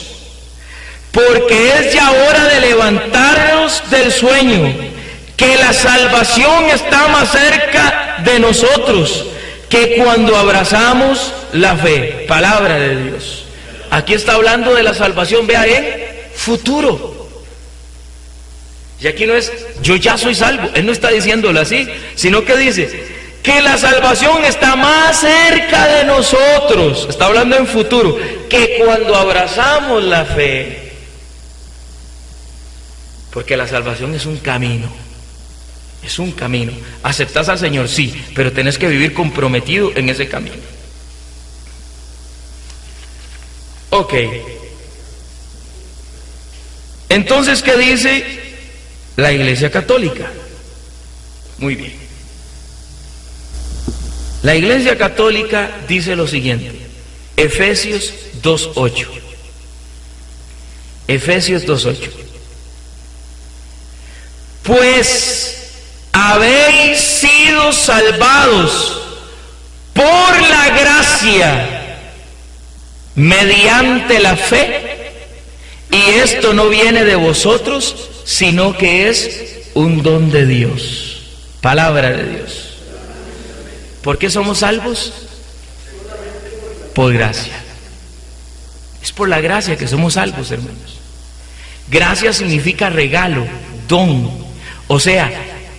porque es ya hora de levantarnos del sueño, que la salvación está más cerca de nosotros que cuando abrazamos la fe. Palabra de Dios. Aquí está hablando de la salvación, vea, en futuro. Y aquí no es: yo ya soy salvo. Él no está diciéndolo así, sino que dice que la salvación está más cerca de nosotros. Está hablando en futuro, que cuando abrazamos la fe. Porque la salvación es un camino. Es un camino. ¿Aceptas al Señor? Sí, pero tenés que vivir comprometido en ese camino. Ok. Entonces, ¿qué dice la Iglesia Católica? Muy bien. La Iglesia Católica dice lo siguiente: Efesios 2:8. Efesios 2:8. Pues habéis sido salvados por la gracia mediante la fe, y esto no viene de vosotros, sino que es un don de Dios. Palabra de Dios. ¿Por qué somos salvos? Por gracia. Es por la gracia que somos salvos, hermanos. Gracia significa regalo, don. O sea,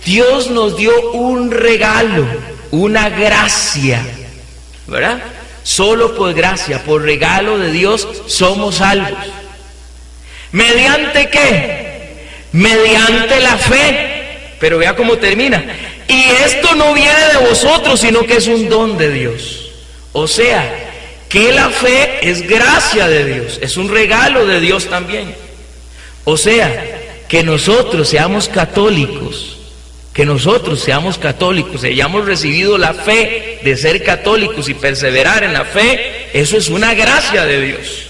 Dios nos dio un regalo, una gracia, ¿verdad? Solo por gracia, por regalo de Dios, somos salvos. ¿Mediante qué? Mediante la fe. Pero vea cómo termina. Y esto no viene de vosotros, sino que es un don de Dios. O sea, que la fe es gracia de Dios, es un regalo de Dios también. O sea, que nosotros seamos católicos, que nosotros seamos católicos, hayamos recibido la fe de ser católicos y perseverar en la fe, eso es una gracia de Dios.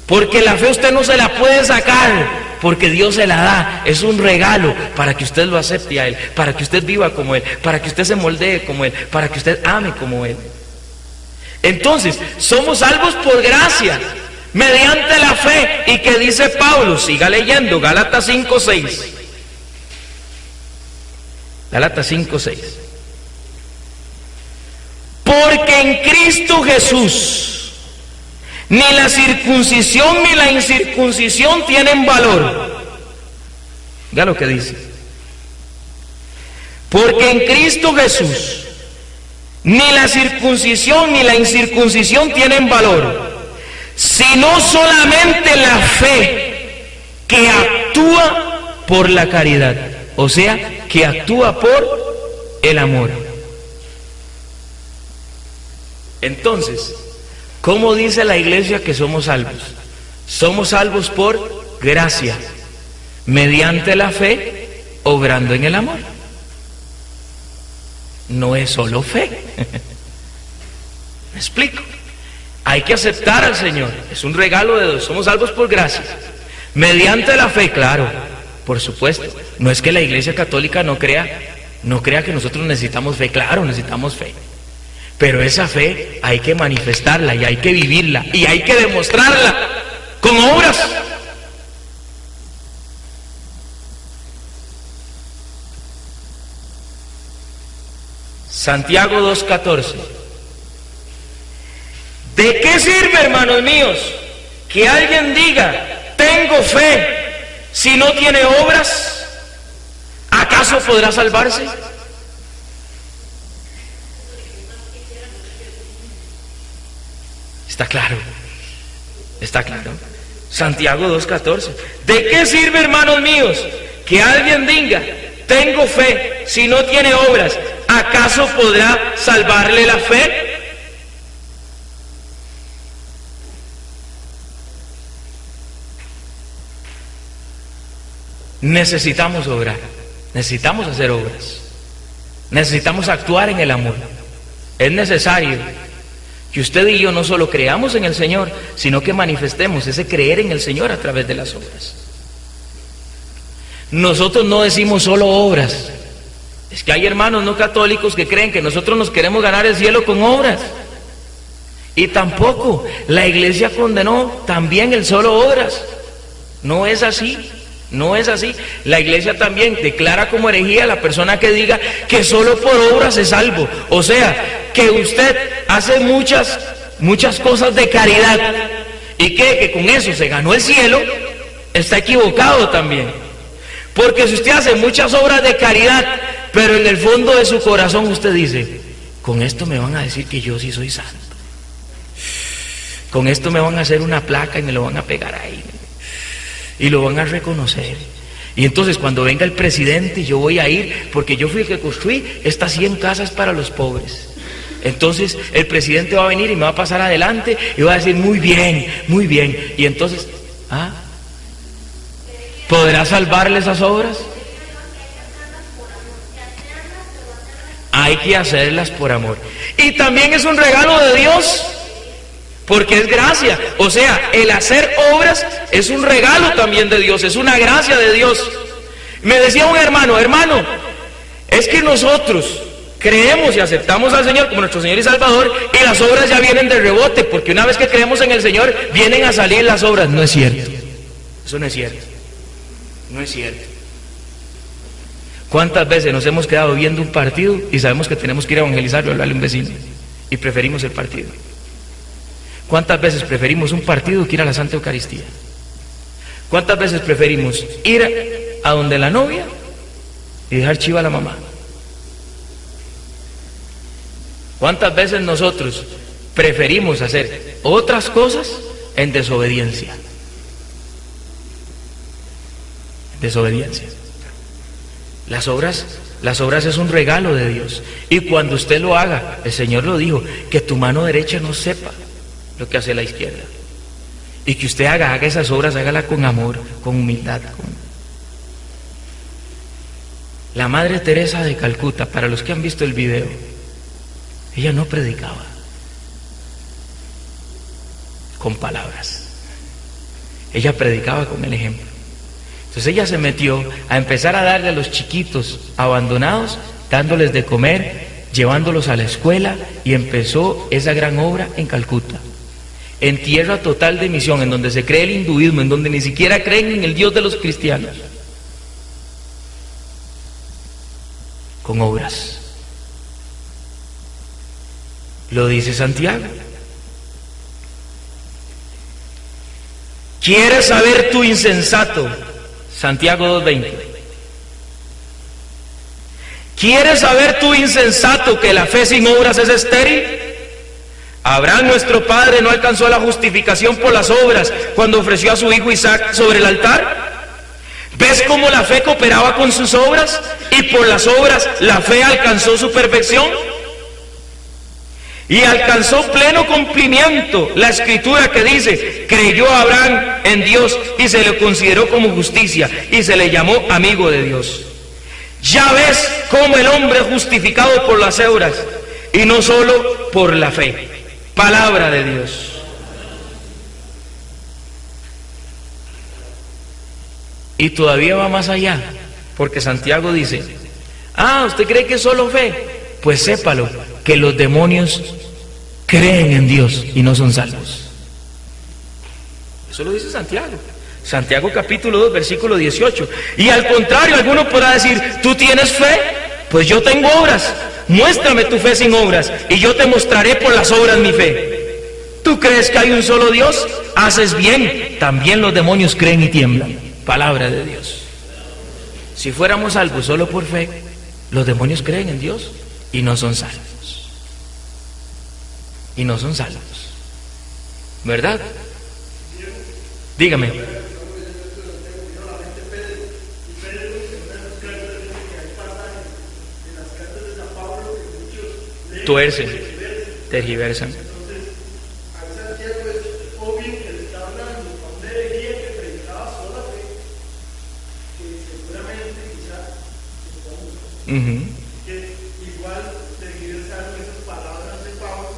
Porque la fe usted no se la puede sacar, porque Dios se la da, es un regalo para que usted lo acepte a Él, para que usted viva como Él, para que usted se moldee como Él, para que usted ame como Él. Entonces, somos salvos por gracia, mediante la fe. ¿Y qué dice Pablo? Siga leyendo, Gálatas 5:6. Gálatas 5:6. Porque en Cristo Jesús ni la circuncisión ni la incircuncisión tienen valor. Vea lo que dice. Porque en Cristo Jesús ni la circuncisión ni la incircuncisión tienen valor, sino solamente la fe que actúa por la caridad, o sea, que actúa por el amor. Entonces, ¿cómo dice la iglesia que somos salvos? Somos salvos por gracia, mediante la fe, obrando en el amor. No es solo fe. ¿Me explico? Hay que aceptar al Señor, es un regalo de Dios. Somos salvos por gracia, mediante la fe, claro, por supuesto. No es que la iglesia católica no crea que nosotros necesitamos fe, claro, necesitamos fe. Pero esa fe hay que manifestarla y hay que vivirla y hay que demostrarla con obras. Santiago 2:14. ¿De qué sirve, hermanos míos, que alguien diga, tengo fe, si no tiene obras? ¿Acaso podrá salvarse? Está claro, está claro. Santiago 2:14. ¿De qué sirve, hermanos míos, que alguien diga, tengo fe, si no tiene obras? ¿Acaso podrá salvarle la fe? Necesitamos obrar, necesitamos hacer obras, necesitamos actuar en el amor. Es necesario que usted y yo no solo creamos en el Señor, sino que manifestemos ese creer en el Señor a través de las obras. Nosotros no decimos solo obras. Es que hay hermanos no católicos que creen que nosotros nos queremos ganar el cielo con obras. Y tampoco, la iglesia condenó también el solo obras. No es así, no es así. La iglesia también declara como herejía a la persona que diga que solo por obras es salvo. O sea, que usted hace muchas cosas de caridad y que con eso se ganó el cielo, está equivocado también. Porque si usted hace muchas obras de caridad, pero en el fondo de su corazón usted dice, con esto me van a decir que yo sí soy santo, con esto me van a hacer una placa y me lo van a pegar ahí y lo van a reconocer, y entonces cuando venga el presidente yo voy a ir porque yo fui el que construí estas 100 casas para los pobres. Entonces el presidente va a venir y me va a pasar adelante y va a decir muy bien, y entonces ¿podrá salvarle esas obras? Hay que hacerlas por amor. Y también es un regalo de Dios, porque es gracia. O sea, el hacer obras es un regalo también de Dios, es una gracia de Dios. Me decía un hermano, es que nosotros creemos y aceptamos al Señor como nuestro Señor y Salvador, y las obras ya vienen de rebote, porque una vez que creemos en el Señor, vienen a salir las obras. No es cierto. Eso no es cierto. No es cierto. ¿Cuántas veces nos hemos quedado viendo un partido y sabemos que tenemos que ir a evangelizarlo, hablarle a un vecino, y preferimos el partido? ¿Cuántas veces preferimos un partido que ir a la Santa Eucaristía? ¿Cuántas veces preferimos ir a donde la novia y dejar chiva a la mamá? ¿Cuántas veces nosotros preferimos hacer otras cosas en desobediencia? Desobediencia. Las obras es un regalo de Dios. Y cuando usted lo haga, el Señor lo dijo, que tu mano derecha no sepa lo que hace la izquierda. Y que usted haga esas obras, hágala con amor, con humildad. La Madre Teresa de Calcuta, para los que han visto el video, ella no predicaba con palabras, ella predicaba con el ejemplo. Entonces ella se metió a empezar a darle a los chiquitos abandonados, dándoles de comer, llevándolos a la escuela, y empezó esa gran obra en Calcuta, en tierra total de misión, en donde se cree el hinduismo, en donde ni siquiera creen en el Dios de los cristianos, con obras. Lo dice Santiago. ¿Quieres saber tú, insensato? Santiago 2:20. ¿Quieres saber tú, insensato, que la fe sin obras es estéril? Abraham, nuestro padre, no alcanzó la justificación por las obras cuando ofreció a su hijo Isaac sobre el altar. ¿Ves cómo la fe cooperaba con sus obras? Y por las obras la fe alcanzó su perfección. Y alcanzó pleno cumplimiento la escritura que dice: creyó Abraham en Dios y se le consideró como justicia y se le llamó amigo de Dios. Ya ves cómo el hombre es justificado por las obras y no solo por la fe. Palabra de Dios. Y todavía va más allá, porque Santiago dice: ¿usted cree que es solo fe? Pues sépalo, que los demonios creen en Dios y no son salvos. Eso lo dice Santiago. Santiago capítulo 2, versículo 18. Y al contrario, alguno podrá decir: ¿tú tienes fe? Pues yo tengo obras. Muéstrame tu fe sin obras, y yo te mostraré por las obras mi fe. ¿Tú crees que hay un solo Dios? Haces bien. También los demonios creen y tiemblan. Palabra de Dios. Si fuéramos salvos solo por fe, los demonios creen en Dios y no son salvos. Y no son salvos. ¿Verdad? Dígame. Tuercen, tergiversan. Que igual tergiversaron esas palabras de Pablo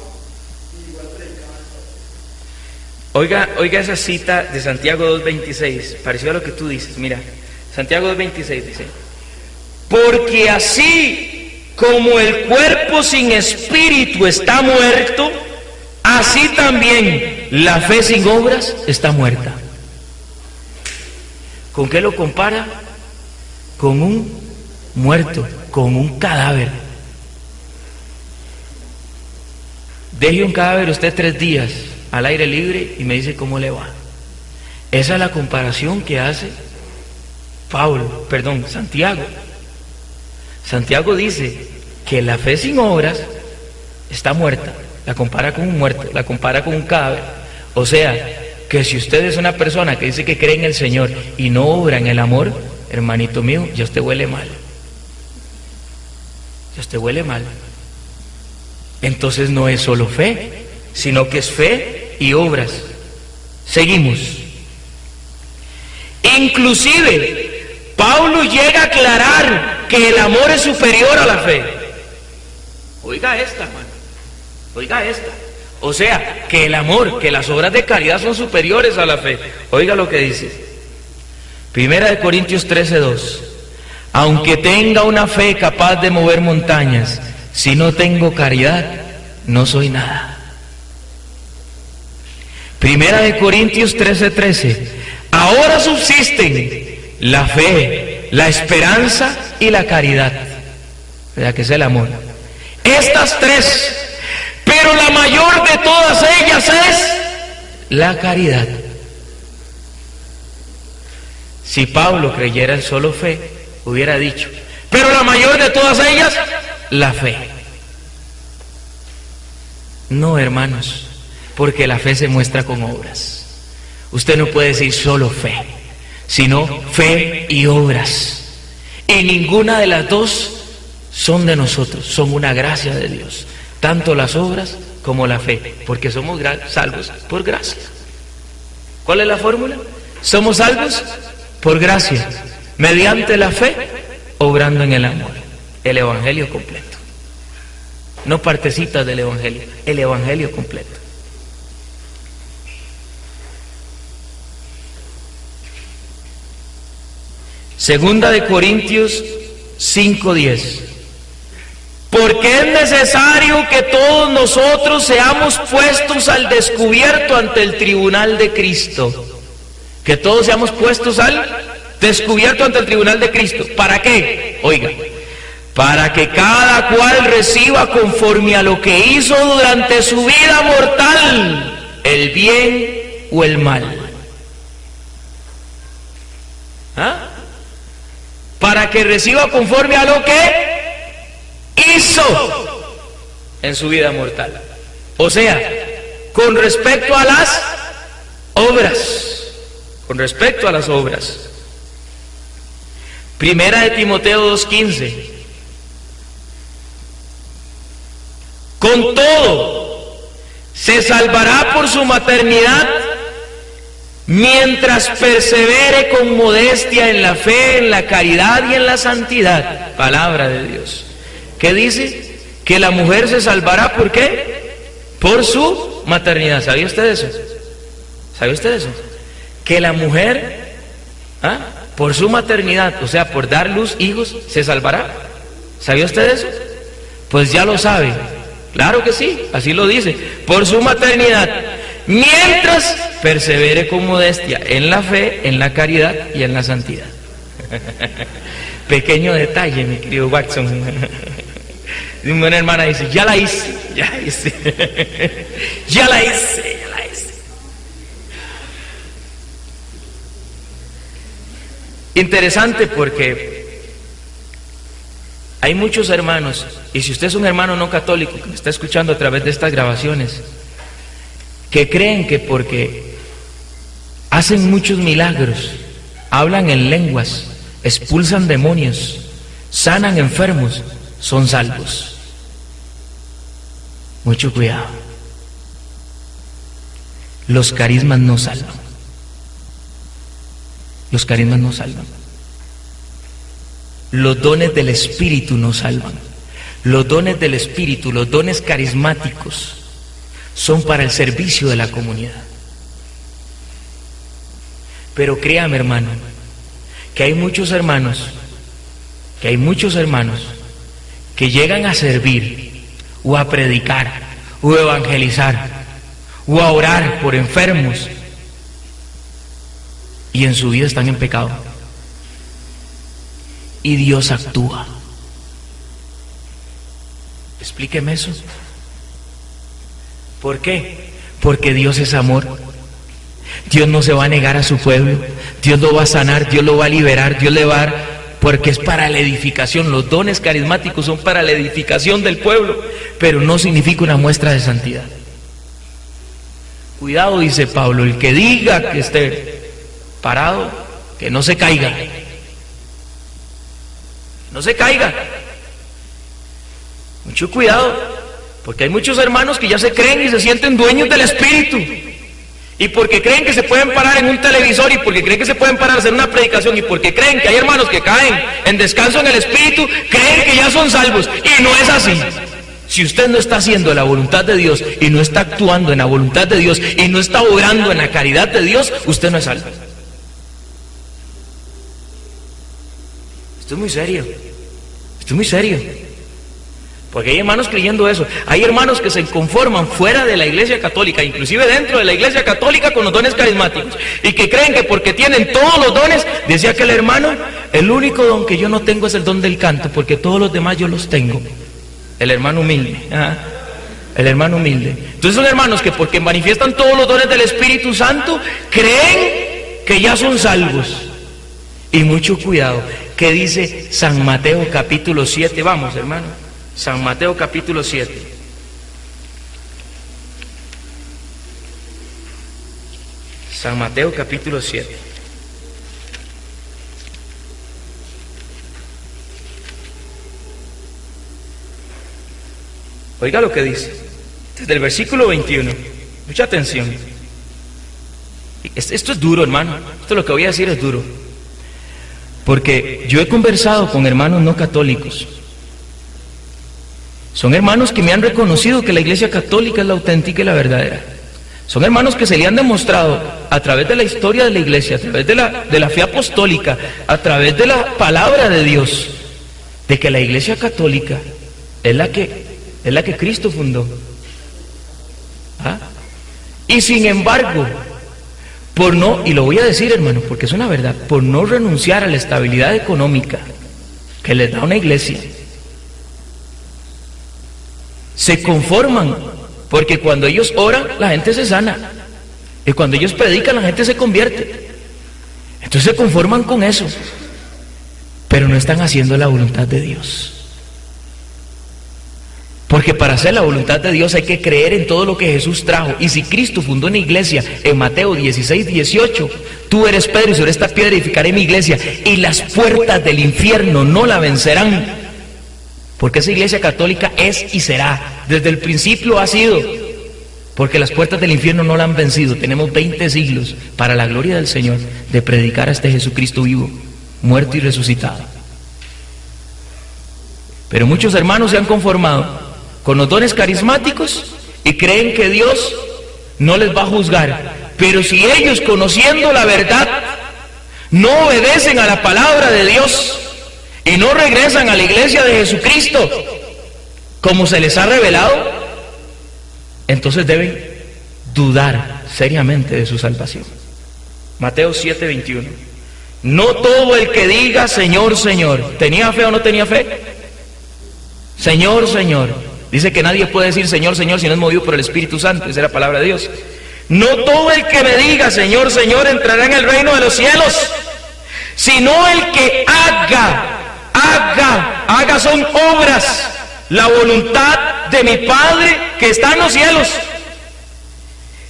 y igual predicaban. Oiga esa cita de Santiago 2:26, parecido a lo que tú dices. Mira, Santiago 2:26 dice: porque así como el cuerpo sin espíritu está muerto, así también la fe sin obras está muerta. ¿Con qué lo compara? Con un muerto, con un cadáver. Deje un cadáver usted 3 días al aire libre y me dice cómo le va. Esa es la comparación que hace Santiago. Santiago dice que la fe sin obras está muerta. La compara con un muerto, la compara con un cadáver. O sea, que si usted es una persona que dice que cree en el Señor y no obra en el amor, hermanito mío, ya usted huele mal. Ya usted huele mal. Entonces no es solo fe, sino que es fe y obras. Seguimos. Inclusive, Pablo llega a aclarar que el amor es superior a la fe. Oiga esta, hermano. Oiga esta. O sea, que el amor, que las obras de caridad son superiores a la fe. Oiga lo que dice. 1 Corintios 13:2. Aunque tenga una fe capaz de mover montañas, si no tengo caridad, no soy nada. 1 Corintios 13:13. Ahora subsisten la fe, la esperanza y la caridad. ¿Verdad que es el amor? Estas 3, pero la mayor de todas ellas es la caridad. Si Pablo creyera en solo fe, hubiera dicho: pero la mayor de todas ellas, la fe. No, hermanos, porque la fe se muestra con obras. Usted no puede decir solo fe, sino fe y obras. Y ninguna de las dos son de nosotros, son una gracia de Dios. Tanto las obras como la fe, porque somos salvos por gracia. ¿Cuál es la fórmula? Somos salvos por gracia, mediante la fe obrando en el amor. El evangelio completo. No partecitas del evangelio, el evangelio completo. Segunda de Corintios 5:10. Porque es necesario que todos nosotros seamos puestos al descubierto ante el tribunal de Cristo. Que todos seamos puestos al descubierto ante el tribunal de Cristo. ¿Para qué? Oiga, para que cada cual reciba conforme a lo que hizo durante su vida mortal, el bien o el mal. ¿Ah? Para que reciba conforme a lo que hizo en su vida mortal. O sea, con respecto a las obras. Con respecto a las obras. Primera de Timoteo 2:15. Con todo, se salvará por su maternidad mientras persevere con modestia en la fe, en la caridad y en la santidad. Palabra de Dios. ¿Qué dice? Que la mujer se salvará, ¿por qué? Por su maternidad. ¿Sabía usted eso? ¿Sabía usted eso? Que la mujer, por su maternidad, o sea, por dar luz hijos, se salvará. ¿Sabía usted eso? Pues ya lo sabe. Claro que sí, así lo dice. Por su maternidad, mientras persevere con modestia en la fe, en la caridad y en la santidad. Pequeño detalle, mi querido Watson. Y una hermana dice, ya la hice, ya la hice. Ya la hice, ya la hice. Interesante porque hay muchos hermanos, y si usted es un hermano no católico que me está escuchando a través de estas grabaciones, que creen que porque hacen muchos milagros, hablan en lenguas, expulsan demonios, sanan enfermos, son salvos. Mucho cuidado. Los carismas no salvan. Los carismas no salvan. Los dones del Espíritu no salvan. Los dones del Espíritu, los dones carismáticos, son para el servicio de la comunidad. Pero créame, hermano, que hay muchos hermanos que llegan a servir o a predicar o a evangelizar o a orar por enfermos y en su vida están en pecado y Dios actúa. Explíqueme eso. ¿Por qué? Porque Dios es amor. Dios no se va a negar a su pueblo. Dios lo va a sanar, Dios lo va a liberar, Dios le va a dar, porque es para la edificación. Los dones carismáticos son para la edificación del pueblo, pero no significa una muestra de santidad. Cuidado, dice Pablo, el que diga que esté parado, que no se caiga. No se caiga. Mucho cuidado, porque hay muchos hermanos que ya se creen y se sienten dueños del Espíritu. Y porque creen que se pueden parar en un televisor, y porque creen que se pueden parar a hacer una predicación, y porque creen que hay hermanos que caen en descanso en el Espíritu, creen que ya son salvos. Y no es así. Si usted no está haciendo la voluntad de Dios, y no está actuando en la voluntad de Dios, y no está obrando en la caridad de Dios, usted no es salvo. Esto es muy serio. Esto es muy serio. Porque hay hermanos creyendo eso. Hay hermanos que se conforman fuera de la Iglesia Católica, inclusive dentro de la Iglesia Católica, con los dones carismáticos, y que creen que porque tienen todos los dones, decía aquel hermano, el único don que yo no tengo es el don del canto, porque todos los demás yo los tengo. El hermano humilde. El hermano humilde. Entonces son hermanos que porque manifiestan todos los dones del Espíritu Santo, creen que ya son salvos. Y mucho cuidado. ¿Qué dice San Mateo capítulo 7? Vamos, hermano. San Mateo capítulo 7. San Mateo capítulo 7. Oiga lo que dice. Desde el versículo 21. Mucha atención. Esto es duro, hermano. Esto lo que voy a decir es duro. Porque yo he conversado con hermanos no católicos. Son hermanos que me han reconocido que la Iglesia Católica es la auténtica y la verdadera. Son hermanos que se le han demostrado a través de la historia de la Iglesia, a través de la fe apostólica, a través de la palabra de Dios, de que la Iglesia Católica es la que Cristo fundó. ¿Ah? Y sin embargo, por no, y lo voy a decir, hermano, porque es una verdad, por no renunciar a la estabilidad económica que les da una iglesia, se conforman, porque cuando ellos oran, la gente se sana, y cuando ellos predican, la gente se convierte. Entonces se conforman con eso, pero no están haciendo la voluntad de Dios. Porque para hacer la voluntad de Dios hay que creer en todo lo que Jesús trajo. Y si Cristo fundó una iglesia en Mateo 16:18, tú eres Pedro y sobre esta piedra edificaré mi iglesia y las puertas del infierno no la vencerán. Porque esa iglesia católica es y será. Desde el principio ha sido. Porque las puertas del infierno no la han vencido. Tenemos 20 siglos para la gloria del Señor de predicar a este Jesucristo vivo, muerto y resucitado. Pero muchos hermanos se han conformado con los dones carismáticos y creen que Dios no les va a juzgar. Pero si ellos, conociendo la verdad, no obedecen a la palabra de Dios y no regresan a la iglesia de Jesucristo como se les ha revelado, entonces deben dudar seriamente de su salvación. Mateo 7:21. No todo el que diga Señor, Señor, ¿tenía fe o no tenía fe? Señor, Señor. Dice que nadie puede decir Señor, Señor si no es movido por el Espíritu Santo. Esa es la palabra de Dios. No todo el que me diga Señor, Señor entrará en el reino de los cielos, sino el que haga son obras, la voluntad de mi Padre que está en los cielos.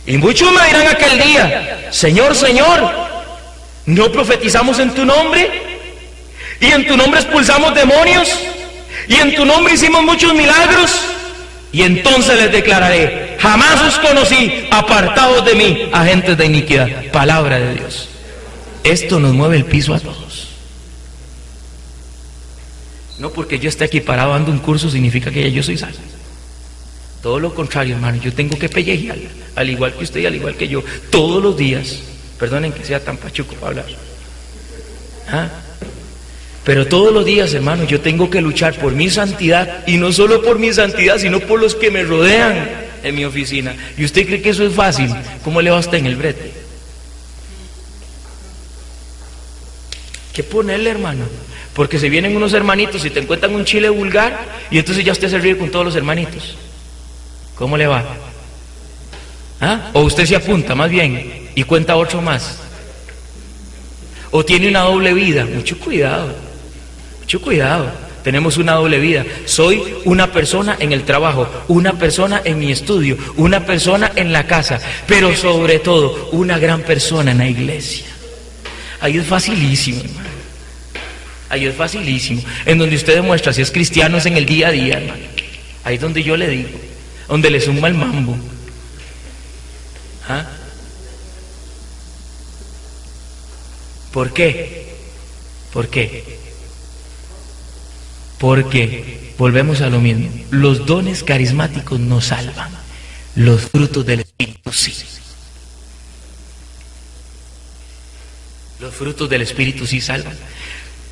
Y muchos me dirán aquel día, Señor, Señor, ¿no profetizamos en tu nombre? ¿Y en tu nombre expulsamos demonios? ¿Y en tu nombre hicimos muchos milagros? Y entonces les declararé, jamás os conocí, apartados de mí, agentes de iniquidad. Palabra de Dios. Esto nos mueve el piso a todos. No porque yo esté aquí parado dando un curso significa que ya yo soy salvo. Todo lo contrario, hermano, yo tengo que pellejear, al igual que usted y al igual que yo, todos los días. Perdonen que sea tan pachuco para hablar. ¿Ah? Pero todos los días, hermano, yo tengo que luchar por mi santidad, y no solo por mi santidad, sino por los que me rodean en mi oficina. ¿Y usted cree que eso es fácil? ¿Cómo le va a usted en el brete? ¿Qué ponerle, hermano? Porque se vienen unos hermanitos y te encuentran un chile vulgar, y entonces ya usted se ríe con todos los hermanitos. ¿Cómo le va? ¿Ah? O usted se apunta más bien y cuenta otro más. O tiene una doble vida. Mucho cuidado. Mucho cuidado, tenemos una doble vida. Soy una persona en el trabajo, una persona en mi estudio, una persona en la casa, pero sobre todo una gran persona en la iglesia. Ahí es facilísimo, hermano. Ahí es facilísimo. En donde usted demuestra si es cristiano es en el día a día, hermano. Ahí es donde yo le digo, donde le suma el mambo. ¿Ah? ¿Por qué? ¿Por qué? Porque volvemos a lo mismo. Los dones carismáticos no salvan. Los frutos del Espíritu sí. Los frutos del Espíritu sí salvan.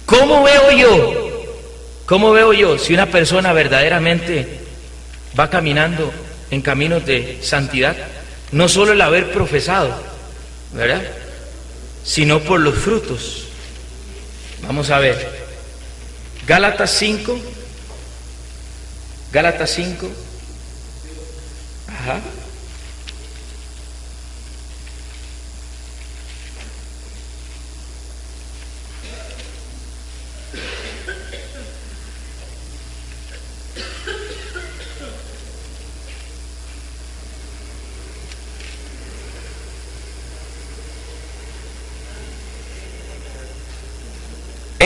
¿Cómo veo yo? ¿Cómo veo yo si una persona verdaderamente va caminando en caminos de santidad? No solo el haber profesado, ¿verdad? Sino por los frutos. Vamos a ver. Gálatas 5. Gálatas 5. Ajá.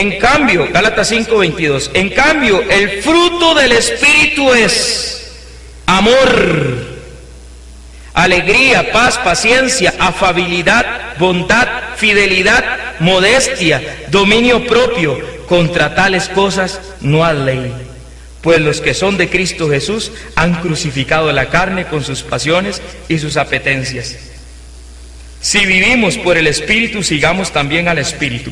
En cambio, Gálatas 5:22, en cambio, el fruto del Espíritu es amor, alegría, paz, paciencia, afabilidad, bondad, fidelidad, modestia, dominio propio. Contra tales cosas no hay ley. Pues los que son de Cristo Jesús han crucificado la carne con sus pasiones y sus apetencias. Si vivimos por el Espíritu, sigamos también al Espíritu.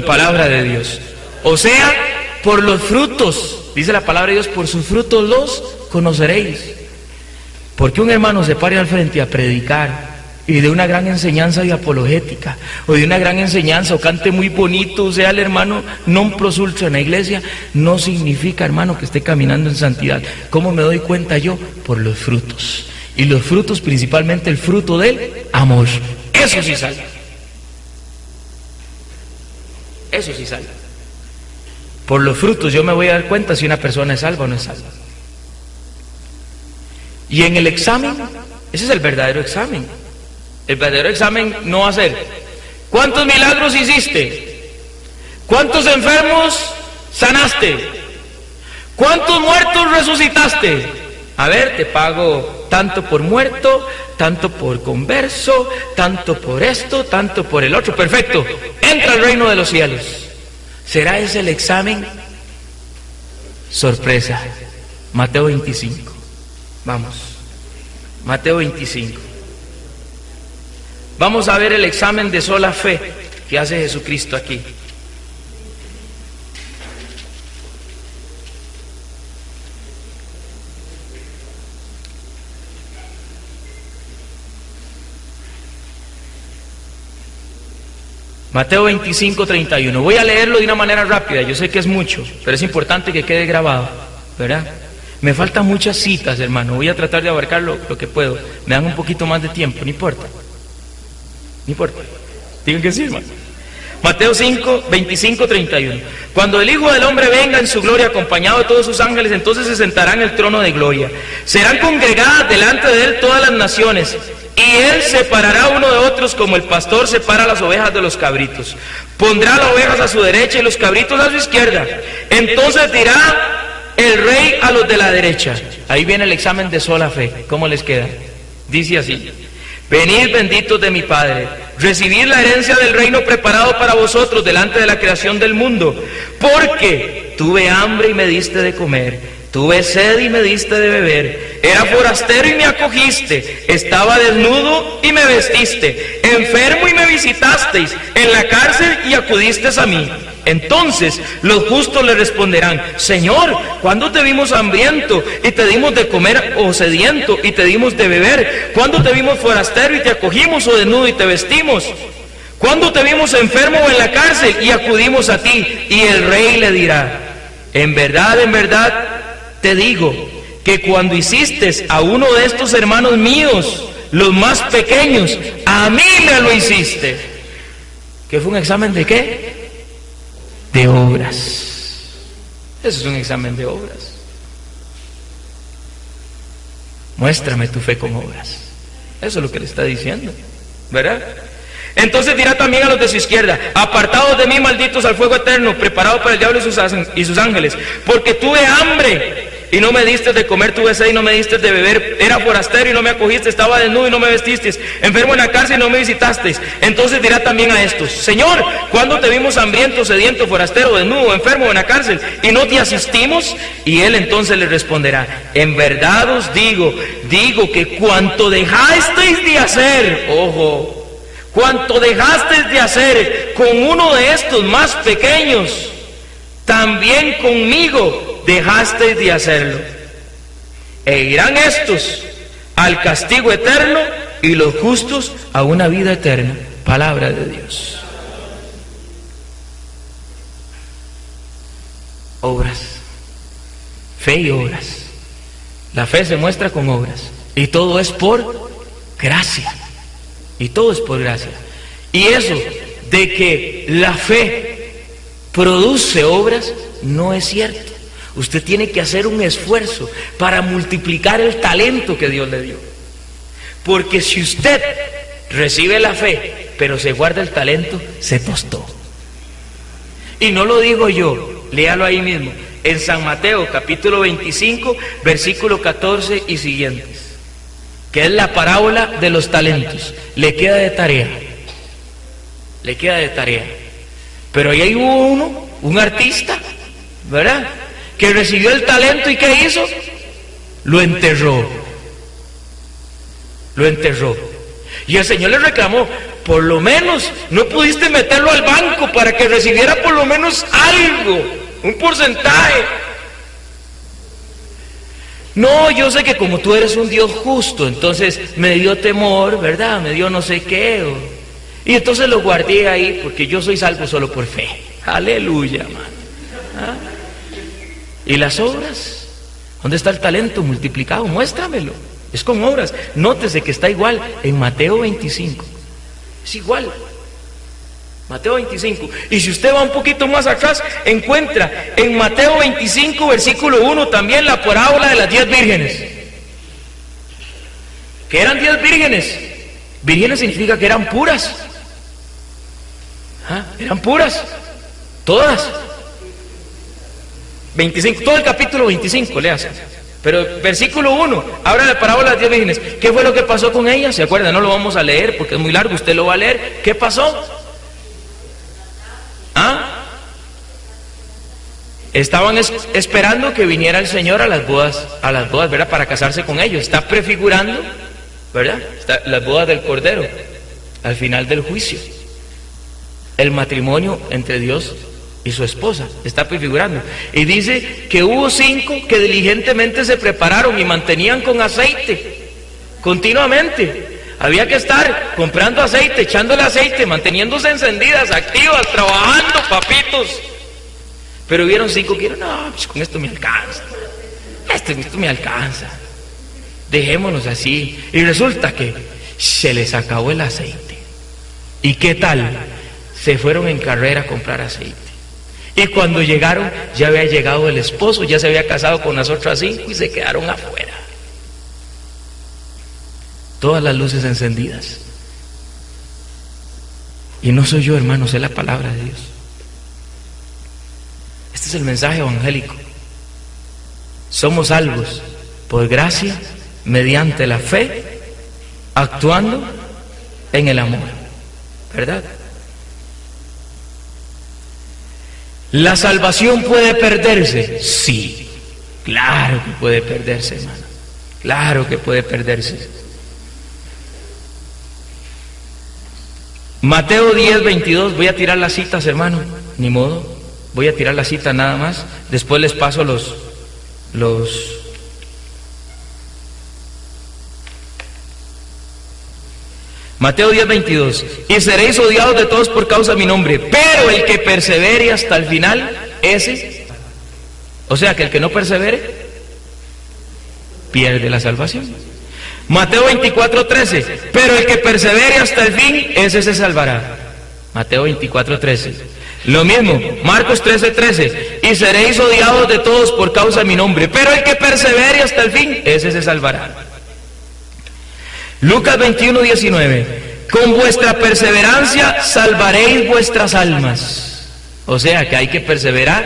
Palabra de Dios. O sea, por los frutos, dice la palabra de Dios, por sus frutos los conoceréis. Porque un hermano se pare al frente a predicar y de una gran enseñanza de apologética, o de una gran enseñanza, o cante muy bonito, o sea el hermano non plus ultra en la iglesia, no significa, hermano, que esté caminando en santidad. ¿Cómo me doy cuenta yo? Por los frutos. Y los frutos, principalmente el fruto del amor. Eso sí salva. Eso sí salva. Por los frutos yo me voy a dar cuenta si una persona es salva o no es salva. Y en el examen, ese es el verdadero examen. El verdadero examen no va a ser ¿cuántos milagros hiciste? ¿Cuántos enfermos sanaste? ¿Cuántos muertos resucitaste? A ver, te pago tanto por muerto, tanto por converso, tanto por esto, tanto por el otro. Perfecto, entra al reino de los cielos. ¿Será ese el examen? Sorpresa. Mateo 25. Vamos, Mateo 25. Vamos a ver el examen de sola fe que hace Jesucristo aquí. Mateo 25, 31. Voy a leerlo de una manera rápida, yo sé que es mucho, pero es importante que quede grabado, ¿verdad? Me faltan muchas citas, hermano, voy a tratar de abarcar lo que puedo. Me dan un poquito más de tiempo, no importa. No importa. Digan que sí, hermano. Mateo 5, 25, 31. Cuando el Hijo del Hombre venga en su gloria acompañado de todos sus ángeles, entonces se sentará en el trono de gloria. Serán congregadas delante de él todas las naciones, y él separará uno de otros como el pastor separa las ovejas de los cabritos. Pondrá las ovejas a su derecha y los cabritos a su izquierda. Entonces dirá el rey a los de la derecha. Ahí viene el examen de sola fe. ¿Cómo les queda? Dice así: venid benditos de mi Padre, recibid la herencia del reino preparado para vosotros delante de la creación del mundo. Porque tuve hambre y me diste de comer, tuve sed y me diste de beber, era forastero y me acogiste, estaba desnudo y me vestiste, enfermo y me visitasteis, en la cárcel y acudisteis a mí. Entonces los justos le responderán: Señor, ¿cuándo te vimos hambriento y te dimos de comer, o sediento y te dimos de beber? ¿Cuándo te vimos forastero y te acogimos, o desnudo y te vestimos? ¿Cuándo te vimos enfermo o en la cárcel y acudimos a ti? Y el rey le dirá: en verdad te digo que cuando hiciste a uno de estos hermanos míos, los más pequeños, a mí me lo hiciste. ¿Qué fue un examen de qué? De obras. Eso es un examen de obras. Muéstrame tu fe con obras. Eso es lo que le está diciendo, ¿verdad? Entonces dirá también a los de su izquierda: apartados de mí, malditos, al fuego eterno, preparado para el diablo y sus ángeles. Porque tuve hambre y no me diste de comer, tuve sed y no me diste de beber, era forastero y no me acogiste, estaba desnudo y no me vestisteis, enfermo en la cárcel y no me visitasteis. Entonces dirá también a estos: Señor, ¿cuándo te vimos hambriento, sediento, forastero, desnudo, enfermo en la cárcel y no te asistimos? Y él entonces le responderá: en verdad os digo que cuanto dejasteis de hacer, ojo, cuanto dejasteis de hacer con uno de estos más pequeños, también conmigo dejasteis de hacerlo. E irán estos al castigo eterno y los justos a una vida eterna. Palabra de Dios. Obras. Fe y obras. La fe se muestra con obras. Y todo es por gracia. Y todo es por gracia. Y eso de que la fe produce obras no es cierto. Usted tiene que hacer un esfuerzo para multiplicar el talento que Dios le dio. Porque si usted recibe la fe, pero se guarda el talento, se tostó. Y no lo digo yo, léalo ahí mismo, en San Mateo capítulo 25, versículo 14 y siguientes. que es la parábola de los talentos. Le queda de tarea. Le queda de tarea. Pero ahí hubo uno, un artista, ¿verdad?, que recibió el talento y ¿qué hizo? Lo enterró. Lo enterró. Y el Señor le reclamó: por lo menos no pudiste meterlo al banco para que recibiera por lo menos algo, un porcentaje. No, yo sé que como tú eres un Dios justo, entonces me dio temor, ¿verdad? Me dio no sé qué. Y entonces lo guardé ahí porque yo soy salvo solo por fe. Aleluya, hermano. ¿Ah? ¿Y las obras? ¿Dónde está el talento multiplicado? Muéstramelo. Es con obras. Nótese que está igual en Mateo 25. Es igual. Mateo 25. Y si usted va un poquito más atrás, encuentra en Mateo 25, versículo 1, también la parábola de las 10 vírgenes. ¿Qué eran 10 vírgenes? Vírgenes significa que eran puras. ¿Ah? Eran puras. Todas. 25, todo el capítulo 25, le hace. Pero versículo 1, habla de la parábola de las 10 vírgenes. ¿Qué fue lo que pasó con ellas? ¿Se acuerdan? No lo vamos a leer porque es muy largo, usted lo va a leer. ¿Qué pasó? ¿Ah? Estaban esperando que viniera el Señor a las bodas, ¿verdad? Para casarse con ellos. Está prefigurando, ¿verdad? Las bodas del Cordero, al final del juicio. El matrimonio entre Dios y su esposa, está prefigurando. Y dice que hubo 5 que diligentemente se prepararon y mantenían con aceite continuamente. Había que estar comprando aceite, echándole aceite, manteniéndose encendidas, activas, trabajando, papitos. Pero hubieron 5 que dijeron: no, pues con esto me alcanza. Esto me alcanza. Dejémonos así. Y resulta que se les acabó el aceite. ¿Y qué tal? Se fueron en carrera a comprar aceite. Y cuando llegaron, ya había llegado el esposo, ya se había casado con las otras 5 y se quedaron afuera. Todas las luces encendidas. Y no soy yo, hermanos, es la palabra de Dios. Este es el mensaje evangélico. Somos salvos por gracia, mediante la fe, actuando en el amor. ¿Verdad? ¿La salvación puede perderse? Sí, claro que puede perderse, hermano. Claro que puede perderse. Mateo 10, 22, voy a tirar las citas, hermano, ni modo, voy a tirar la cita nada más, después les paso los Mateo 10, 22, y seréis odiados de todos por causa de mi nombre, pero el que persevere hasta el final, ese, o sea que el que no persevere, pierde la salvación. Mateo 24, 13, pero el que persevere hasta el fin, ese se salvará. Mateo 24, 13. Lo mismo, Marcos 13, 13, y seréis odiados de todos por causa de mi nombre, pero el que persevere hasta el fin, ese se salvará. Lucas 21, 19, con vuestra perseverancia salvaréis vuestras almas. O sea que hay que perseverar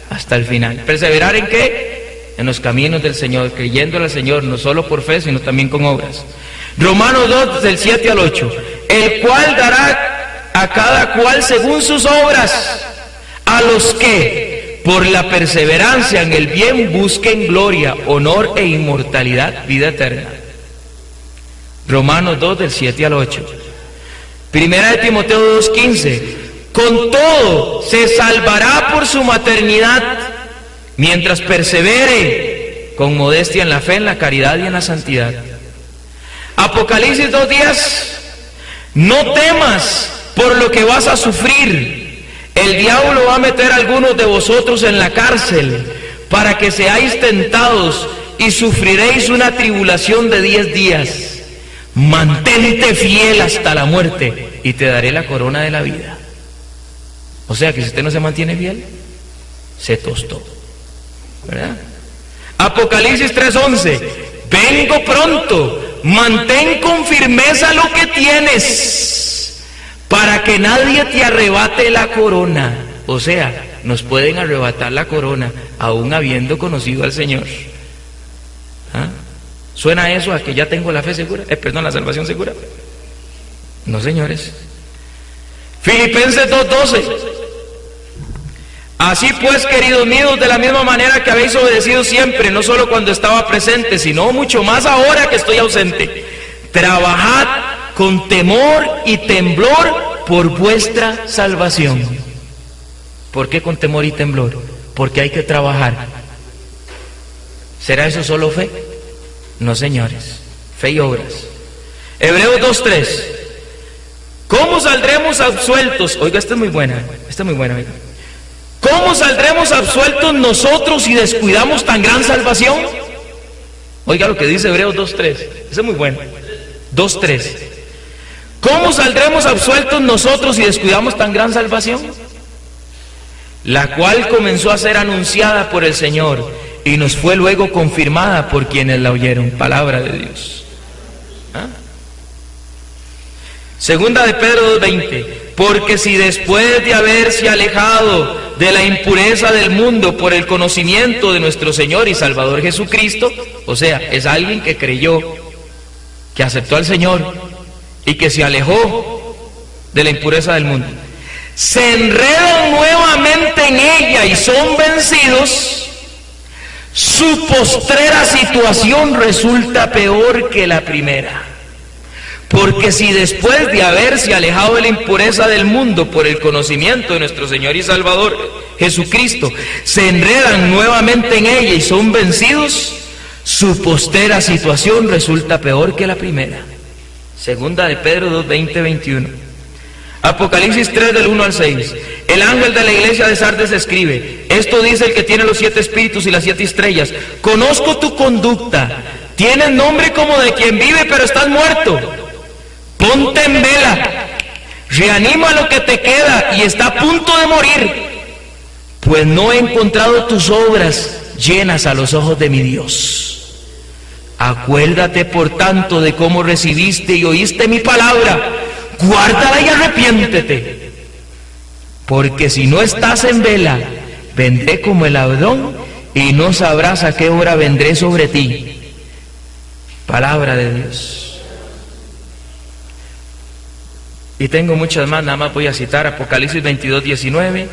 hasta el final. ¿Perseverar en qué? En los caminos del Señor, creyéndole al Señor, no solo por fe, sino también con obras. Romanos 2, del 7 al 8, el cual dará a cada cual según sus obras, a los que por la perseverancia en el bien busquen gloria, honor e inmortalidad, vida eterna. Romanos 2, del 7 al 8. Primera de Timoteo 2, 15. Con todo se salvará por su maternidad, mientras persevere con modestia en la fe, en la caridad y en la santidad. Apocalipsis 2, 10. No temas por lo que vas a sufrir. El diablo va a meter a algunos de vosotros en la cárcel para que seáis tentados y sufriréis una tribulación de 10 días. Mantente fiel hasta la muerte y te daré la corona de la vida. O sea que si usted no se mantiene fiel, se tostó, ¿verdad? Apocalipsis 3:11, vengo pronto, mantén con firmeza lo que tienes, para que nadie te arrebate la corona. O sea, nos pueden arrebatar la corona, aún habiendo conocido al Señor. ¿Ah? ¿Suena eso a que ya tengo la fe segura? La salvación segura. No, señores. Filipenses 2:12. Así pues, queridos míos, de la misma manera que habéis obedecido siempre, no solo cuando estaba presente, sino mucho más ahora que estoy ausente, trabajad con temor y temblor por vuestra salvación. ¿Por qué con temor y temblor? Porque hay que trabajar. ¿Será eso solo fe? No, señores. Fe y obras. Hebreos 2:3. ¿Cómo saldremos absueltos? Oiga, esta es muy buena. Oiga. ¿Cómo saldremos absueltos nosotros si descuidamos tan gran salvación? Oiga lo que dice Hebreos 2:3. Ese es muy bueno. 2:3. ¿Cómo saldremos absueltos nosotros si descuidamos tan gran salvación? La cual comenzó a ser anunciada por el Señor y nos fue luego confirmada por quienes la oyeron. Palabra de Dios. Segunda de Pedro 2:20. Porque si después de haberse alejado de la impureza del mundo por el conocimiento de nuestro Señor y Salvador Jesucristo, o sea, es alguien que creyó, que aceptó al Señor y que se alejó de la impureza del mundo, se enredan nuevamente en ella y son vencidos, su postrera situación resulta peor que la primera. Porque si después de haberse alejado de la impureza del mundo por el conocimiento de nuestro Señor y Salvador Jesucristo, se enredan nuevamente en ella y son vencidos, su postrera situación resulta peor que la primera. Segunda de Pedro 2:20-21. Apocalipsis 3 del 1 al 6. El ángel de la iglesia de Sardes escribe: esto dice el que tiene los 7 espíritus y las 7 estrellas. Conozco tu conducta. Tienes nombre como de quien vive, pero estás muerto. Ponte en vela, reanima lo que te queda y está a punto de morir, pues no he encontrado tus obras llenas a los ojos de mi Dios. Acuérdate por tanto de cómo recibiste y oíste mi palabra, guárdala y arrepiéntete, porque si no estás en vela, vendré como el ladrón y no sabrás a qué hora vendré sobre ti. Palabra de Dios. Y tengo muchas más, nada más voy a citar Apocalipsis 22:19.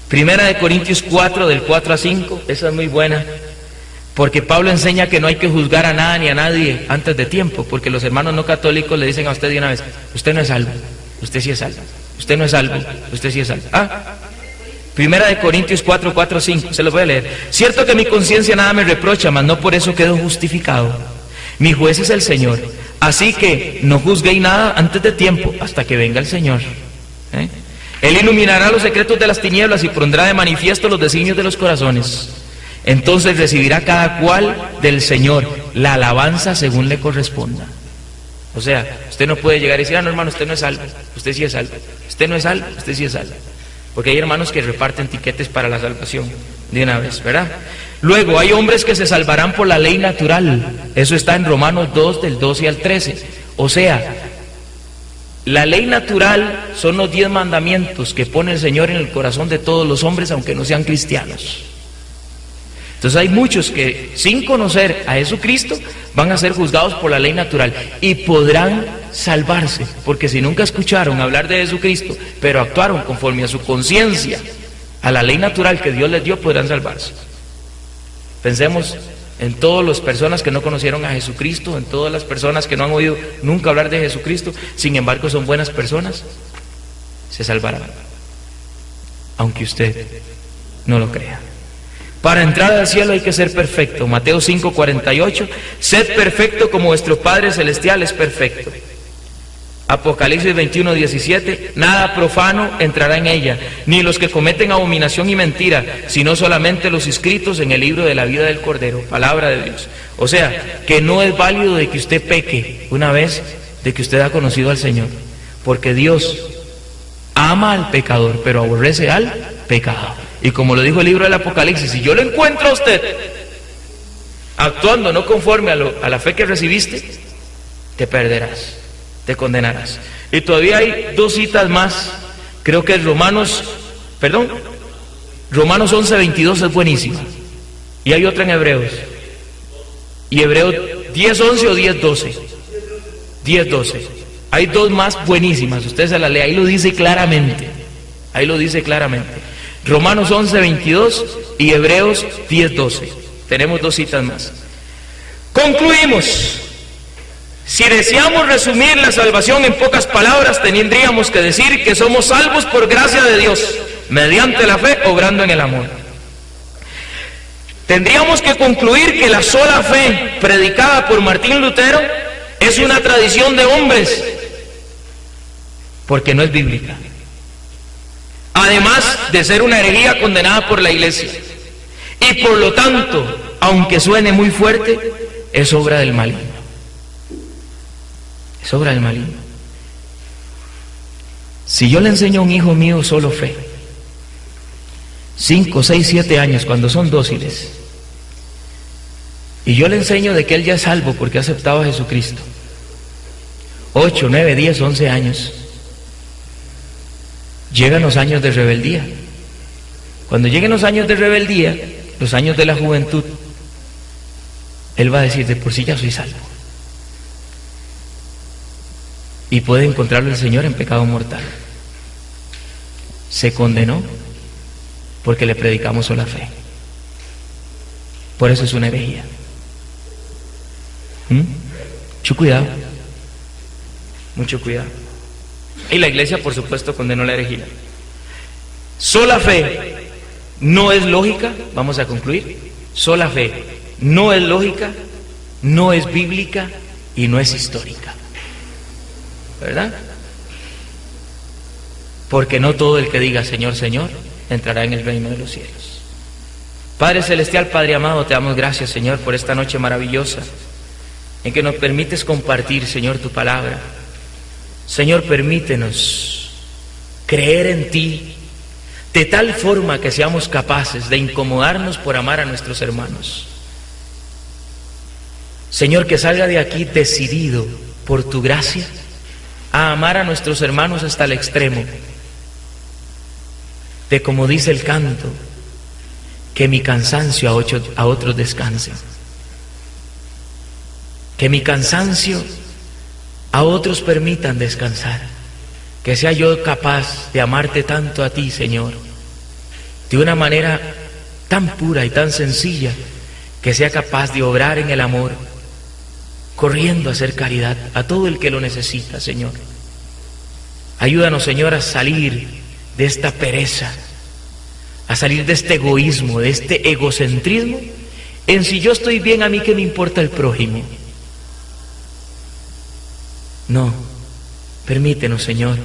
Primera de Corintios 4, del 4 a 5, esa es muy buena, porque Pablo enseña que no hay que juzgar a nada ni a nadie antes de tiempo, porque los hermanos no católicos le dicen a usted de una vez: usted no es salvo, usted sí es salvo, usted no es salvo, usted sí es salvo. Primera de Corintios 4, 4, 5, se los voy a leer. Cierto que mi conciencia nada me reprocha, mas no por eso quedo justificado. Mi juez es el Señor, así que no juzguéis nada antes de tiempo, hasta que venga el Señor. Él iluminará los secretos de las tinieblas y pondrá de manifiesto los designios de los corazones. Entonces recibirá cada cual del Señor la alabanza según le corresponda. O sea, usted no puede llegar y decir: no, hermano, usted no es salvo, usted sí es salvo. Usted no es salvo, usted sí es salvo. Porque hay hermanos que reparten tiquetes para la salvación de una vez, ¿verdad? Luego, hay hombres que se salvarán por la ley natural. Eso está en Romanos 2, del 12 al 13. O sea, la ley natural son los 10 mandamientos que pone el Señor en el corazón de todos los hombres, aunque no sean cristianos. Entonces hay muchos que sin conocer a Jesucristo van a ser juzgados por la ley natural y podrán salvarse, porque si nunca escucharon hablar de Jesucristo, pero actuaron conforme a su conciencia, a la ley natural que Dios les dio, podrán salvarse. Pensemos en todas las personas que no conocieron a Jesucristo, en todas las personas que no han oído nunca hablar de Jesucristo, sin embargo son buenas personas, se salvarán, aunque usted no lo crea. Para entrar al cielo hay que ser perfecto. Mateo 5:48, sed perfecto como vuestro Padre Celestial es perfecto. Apocalipsis 21:17, nada profano entrará en ella, ni los que cometen abominación y mentira, sino solamente los inscritos en el libro de la vida del Cordero. Palabra de Dios. O sea, que no es válido de que usted peque una vez de que usted ha conocido al Señor, porque Dios ama al pecador, pero aborrece al pecado. Y como lo dijo el libro del Apocalipsis, si yo lo encuentro a usted actuando no conforme a la fe que recibiste, te perderás, te condenarás. Y todavía hay 2 citas más, creo que es Romanos 11:22 es buenísima. Y hay otra en Hebreos. Y Hebreos 10:11 o 10:12. 10:12. Hay dos más buenísimas. Usted se las lee. Ahí lo dice claramente. Ahí lo dice claramente. Romanos 11:22 y Hebreos 10:12. Tenemos dos citas más. Concluimos. Si deseamos resumir la salvación en pocas palabras, tendríamos que decir que somos salvos por gracia de Dios, mediante la fe, obrando en el amor. Tendríamos que concluir que la sola fe predicada por Martín Lutero es una tradición de hombres, porque no es bíblica. Además de ser una herejía condenada por la Iglesia. Y por lo tanto, aunque suene muy fuerte, es obra del maligno. Es obra del maligno. Si yo le enseño a un hijo mío solo fe, 5, 6, 7 años, cuando son dóciles, y yo le enseño de que él ya es salvo porque ha aceptado a Jesucristo, 8, 9, 10, 11 años, llegan los años de rebeldía. Cuando lleguen los años de rebeldía, los años de la juventud, él va a decir: de por sí ya soy salvo. Y puede encontrarlo el Señor en pecado mortal. Se condenó porque le predicamos sola fe. Por eso es una herejía. Mucho cuidado. Mucho cuidado. Y la Iglesia, por supuesto, condenó la herejía. Sola fe no es lógica. Vamos a concluir. Sola fe no es lógica, no es bíblica y no es histórica. ¿Verdad? Porque no todo el que diga Señor, Señor, entrará en el reino de los cielos. Padre Celestial, Padre amado, te damos gracias, Señor, por esta noche maravillosa en que nos permites compartir, Señor, tu palabra. Señor, permítenos creer en ti de tal forma que seamos capaces de incomodarnos por amar a nuestros hermanos. Señor, que salga de aquí decidido por tu gracia a amar a nuestros hermanos hasta el extremo de, como dice el canto, que mi cansancio a otros descanse, que mi cansancio a otros permitan descansar, que sea yo capaz de amarte tanto a ti, Señor, de una manera tan pura y tan sencilla, que sea capaz de obrar en el amor, corriendo a hacer caridad a todo el que lo necesita, Señor. Ayúdanos, Señor, a salir de esta pereza, a salir de este egoísmo, de este egocentrismo, en si yo estoy bien, a mí qué me importa el prójimo. No, permítenos, Señor,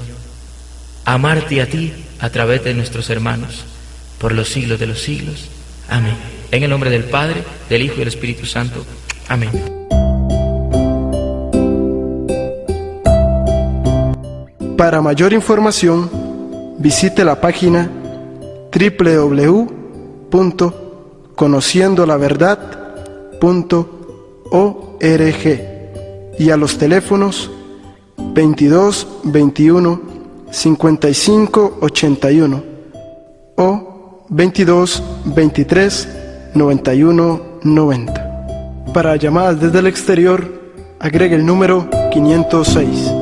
amarte a ti a través de nuestros hermanos, por los siglos de los siglos. Amén. En el nombre del Padre, del Hijo y del Espíritu Santo. Amén. Para mayor información, visite la página www.conociendolaverdad.org y a los teléfonos 22 21 55 81 o 22 23 91 90. Para llamadas desde el exterior, agregue el número 506.